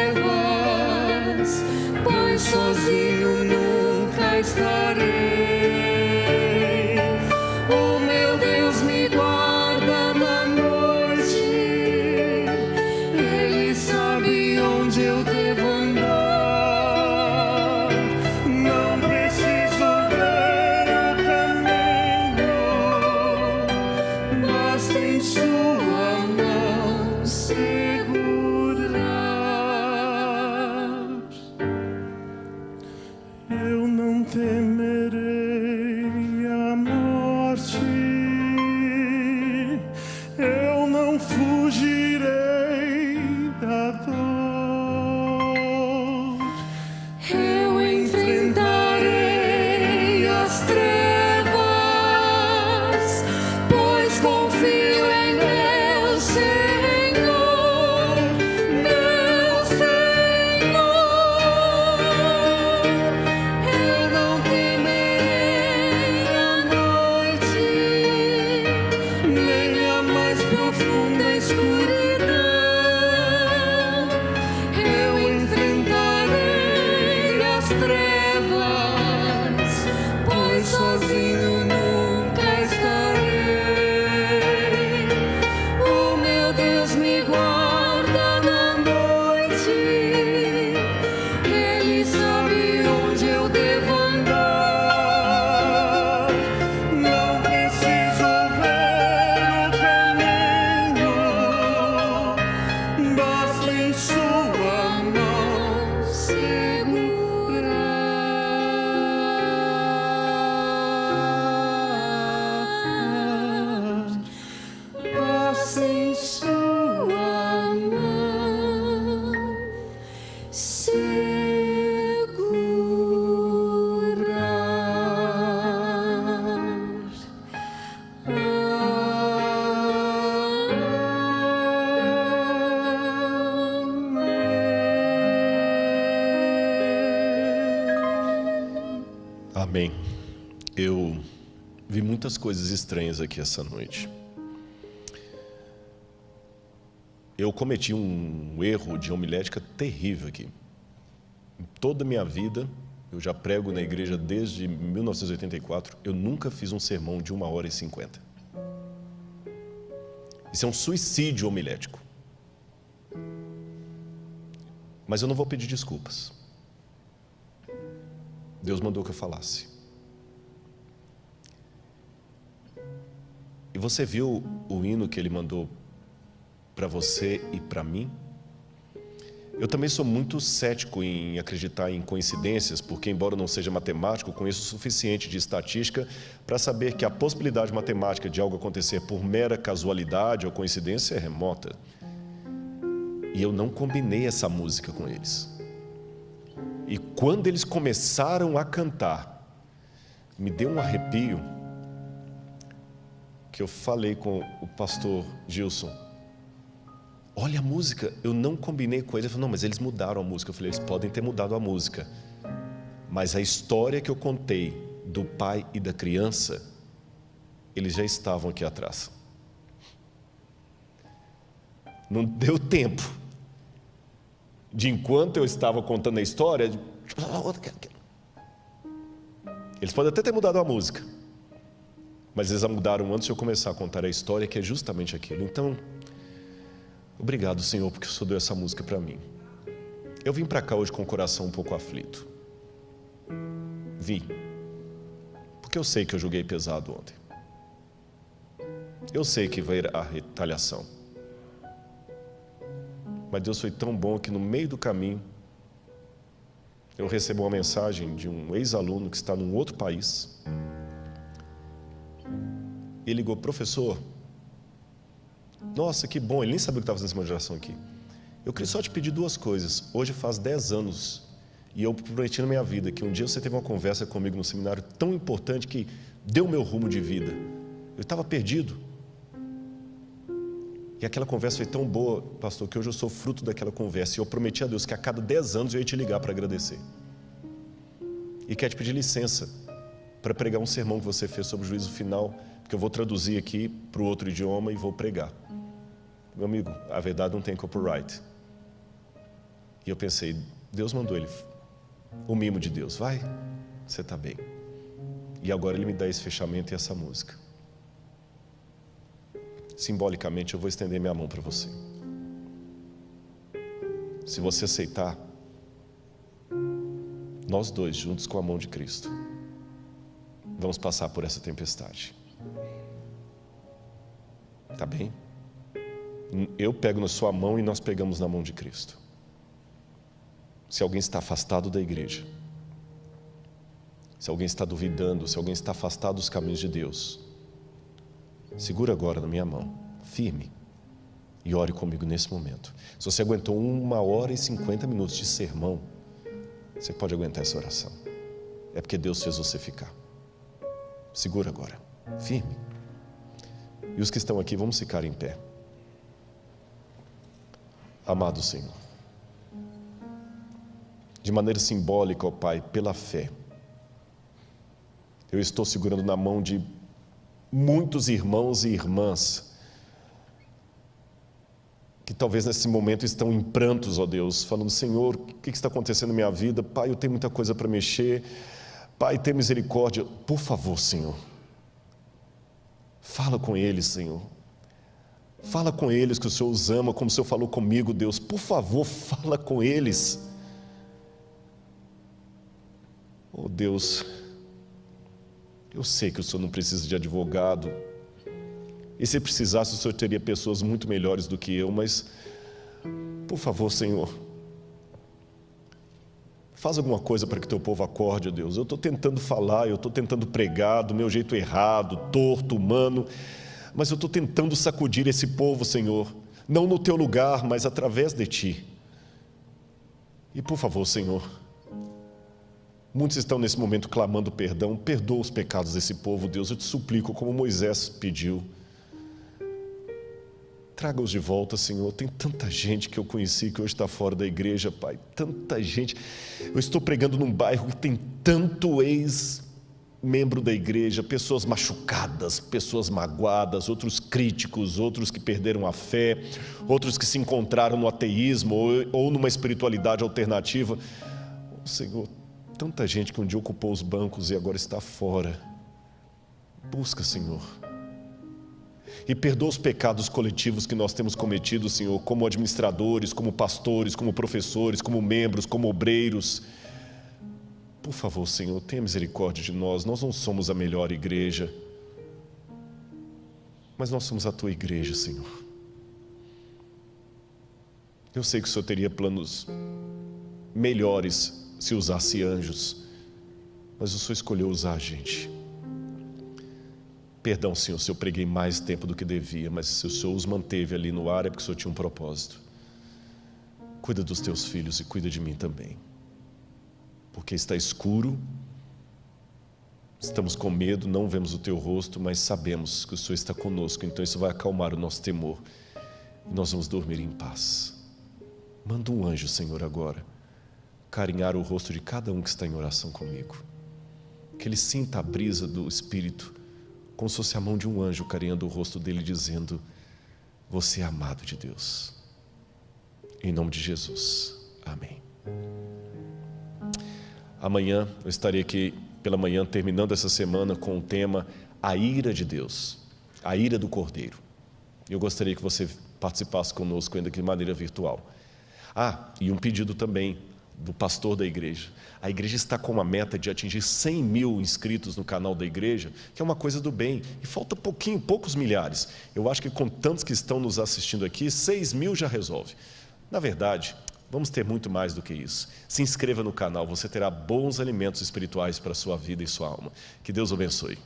Speaker 2: pois sozinho nunca estarei. O meu Deus me guarda na noite, Ele sabe onde eu devo andar. Não preciso ver o caminho, basta em sua mão segurar. Eu não temerei a morte, eu não fugirei da dor. Passa em sua mão,
Speaker 1: Amém. Eu vi muitas coisas estranhas aqui essa noite. Eu cometi um erro de homilética terrível aqui. Em toda a minha vida, eu já prego na igreja desde 1984, eu nunca fiz um sermão de 1h50. Isso é um suicídio homilético. Mas eu não vou pedir desculpas. Deus mandou que eu falasse. E você viu o hino que Ele mandou para você e para mim? Eu também sou muito cético em acreditar em coincidências, porque embora eu não seja matemático, conheço o suficiente de estatística para saber que a possibilidade matemática de algo acontecer por mera casualidade ou coincidência é remota. E eu não combinei essa música com eles. E quando eles começaram a cantar, me deu um arrepio, que eu falei com o pastor Gilson: olha a música, eu não combinei com eles. Ele falou: não, mas eles mudaram a música. Eu falei: eles podem ter mudado a música, mas a história que eu contei do pai e da criança, eles já estavam aqui atrás. Não deu tempo de, enquanto eu estava contando a história, eles podem até ter mudado a música, mas eles a mudaram antes de eu começar a contar a história, que é justamente aquilo. Então, obrigado, Senhor, porque o Senhor deu essa música para mim. Eu vim para cá hoje com o coração um pouco aflito. Vim, porque eu sei que eu julguei pesado ontem. Eu sei que vai ir a retaliação. Mas Deus foi tão bom que no meio do caminho eu recebo uma mensagem de um ex-aluno que está num outro país. Ele ligou: professor, nossa, que bom, ele nem sabia que estava fazendo essa moderação aqui. Eu queria só te pedir duas coisas. Hoje faz 10 anos e eu prometi na minha vida que um dia você teve uma conversa comigo no seminário tão importante que deu meu rumo de vida. Eu estava perdido. E aquela conversa foi tão boa, pastor, que hoje eu sou fruto daquela conversa. E eu prometi a Deus que a cada 10 anos eu ia te ligar para agradecer. E quero te pedir licença para pregar um sermão que você fez sobre o juízo final, porque eu vou traduzir aqui para o outro idioma e vou pregar. Meu amigo, a verdade não tem copyright. E eu pensei: Deus mandou ele, o mimo de Deus, vai, você está bem. E agora Ele me dá esse fechamento e essa música. Simbolicamente eu vou estender minha mão para você. Se você aceitar, nós dois, juntos com a mão de Cristo, vamos passar por essa tempestade. Tá bem? Eu pego na sua mão e nós pegamos na mão de Cristo. Se alguém está afastado da igreja, se alguém está duvidando, se alguém está afastado dos caminhos de Deus, segura agora na minha mão, firme, e ore comigo nesse momento. Se você aguentou 1h50 de sermão, você pode aguentar essa oração. É porque Deus fez você ficar. Segura agora, firme. E os que estão aqui, vamos ficar em pé. Amado Senhor, de maneira simbólica, ó Pai, pela fé, eu estou segurando na mão de muitos irmãos e irmãs que talvez nesse momento estão em prantos, ó Deus, falando: Senhor, o que está acontecendo na minha vida? Pai, eu tenho muita coisa para mexer. Pai, tem misericórdia. Por favor, Senhor, fala com eles, Senhor. Fala com eles que o Senhor os ama, como o Senhor falou comigo, Deus. Por favor, fala com eles. Oh Deus, eu sei que o Senhor não precisa de advogado, e se precisasse o Senhor teria pessoas muito melhores do que eu, mas por favor, Senhor, Faz alguma coisa para que teu povo acorde, ó Deus. Eu estou tentando falar, eu estou tentando pregar do meu jeito errado, torto, humano, mas eu estou tentando sacudir esse povo, Senhor, não no teu lugar, mas através de ti. E por favor, Senhor, muitos estão nesse momento clamando perdão. Perdoa os pecados desse povo, Deus, eu te suplico, como Moisés pediu. Traga-os de volta, Senhor. Tem tanta gente que eu conheci que hoje está fora da igreja, Pai. Tanta gente. Eu estou pregando num bairro que tem tanto ex-membro da igreja, pessoas machucadas, pessoas magoadas, outros críticos, outros que perderam a fé, outros que se encontraram no ateísmo ou numa espiritualidade alternativa. Oh, Senhor, tanta gente que um dia ocupou os bancos e agora está fora. Busca, Senhor. E perdoa os pecados coletivos que nós temos cometido, Senhor, como administradores, como pastores, como professores, como membros, como obreiros. Por favor, Senhor, tenha misericórdia de nós. Nós não somos a melhor igreja, mas nós somos a Tua igreja, Senhor. Eu sei que o Senhor teria planos melhores se usasse anjos, mas o Senhor escolheu usar a gente. Perdão, Senhor, se eu preguei mais tempo do que devia, mas se o Senhor os manteve ali no ar é porque o Senhor tinha um propósito. Cuida dos teus filhos e cuida de mim também. Porque está escuro, estamos com medo, não vemos o teu rosto, mas sabemos que o Senhor está conosco, então isso vai acalmar o nosso temor e nós vamos dormir em paz. Manda um anjo, Senhor, agora, carinhar o rosto de cada um que está em oração comigo. Que ele sinta a brisa do Espírito, como se fosse a mão de um anjo carinhando o rosto dele, dizendo: você é amado de Deus. Em nome de Jesus. Amém. Amanhã eu estarei aqui pela manhã, terminando essa semana com o tema A ira de Deus, a ira do Cordeiro. Eu gostaria que você participasse conosco ainda de maneira virtual. E um pedido também do pastor da igreja. A igreja está com uma meta de atingir 100 mil inscritos no canal da igreja, que é uma coisa do bem, e falta poucos milhares. Eu acho que com tantos que estão nos assistindo aqui, 6 mil já resolve. Na verdade, vamos ter muito mais do que isso. Se inscreva no canal, você terá bons alimentos espirituais para a sua vida e sua alma. Que Deus o abençoe.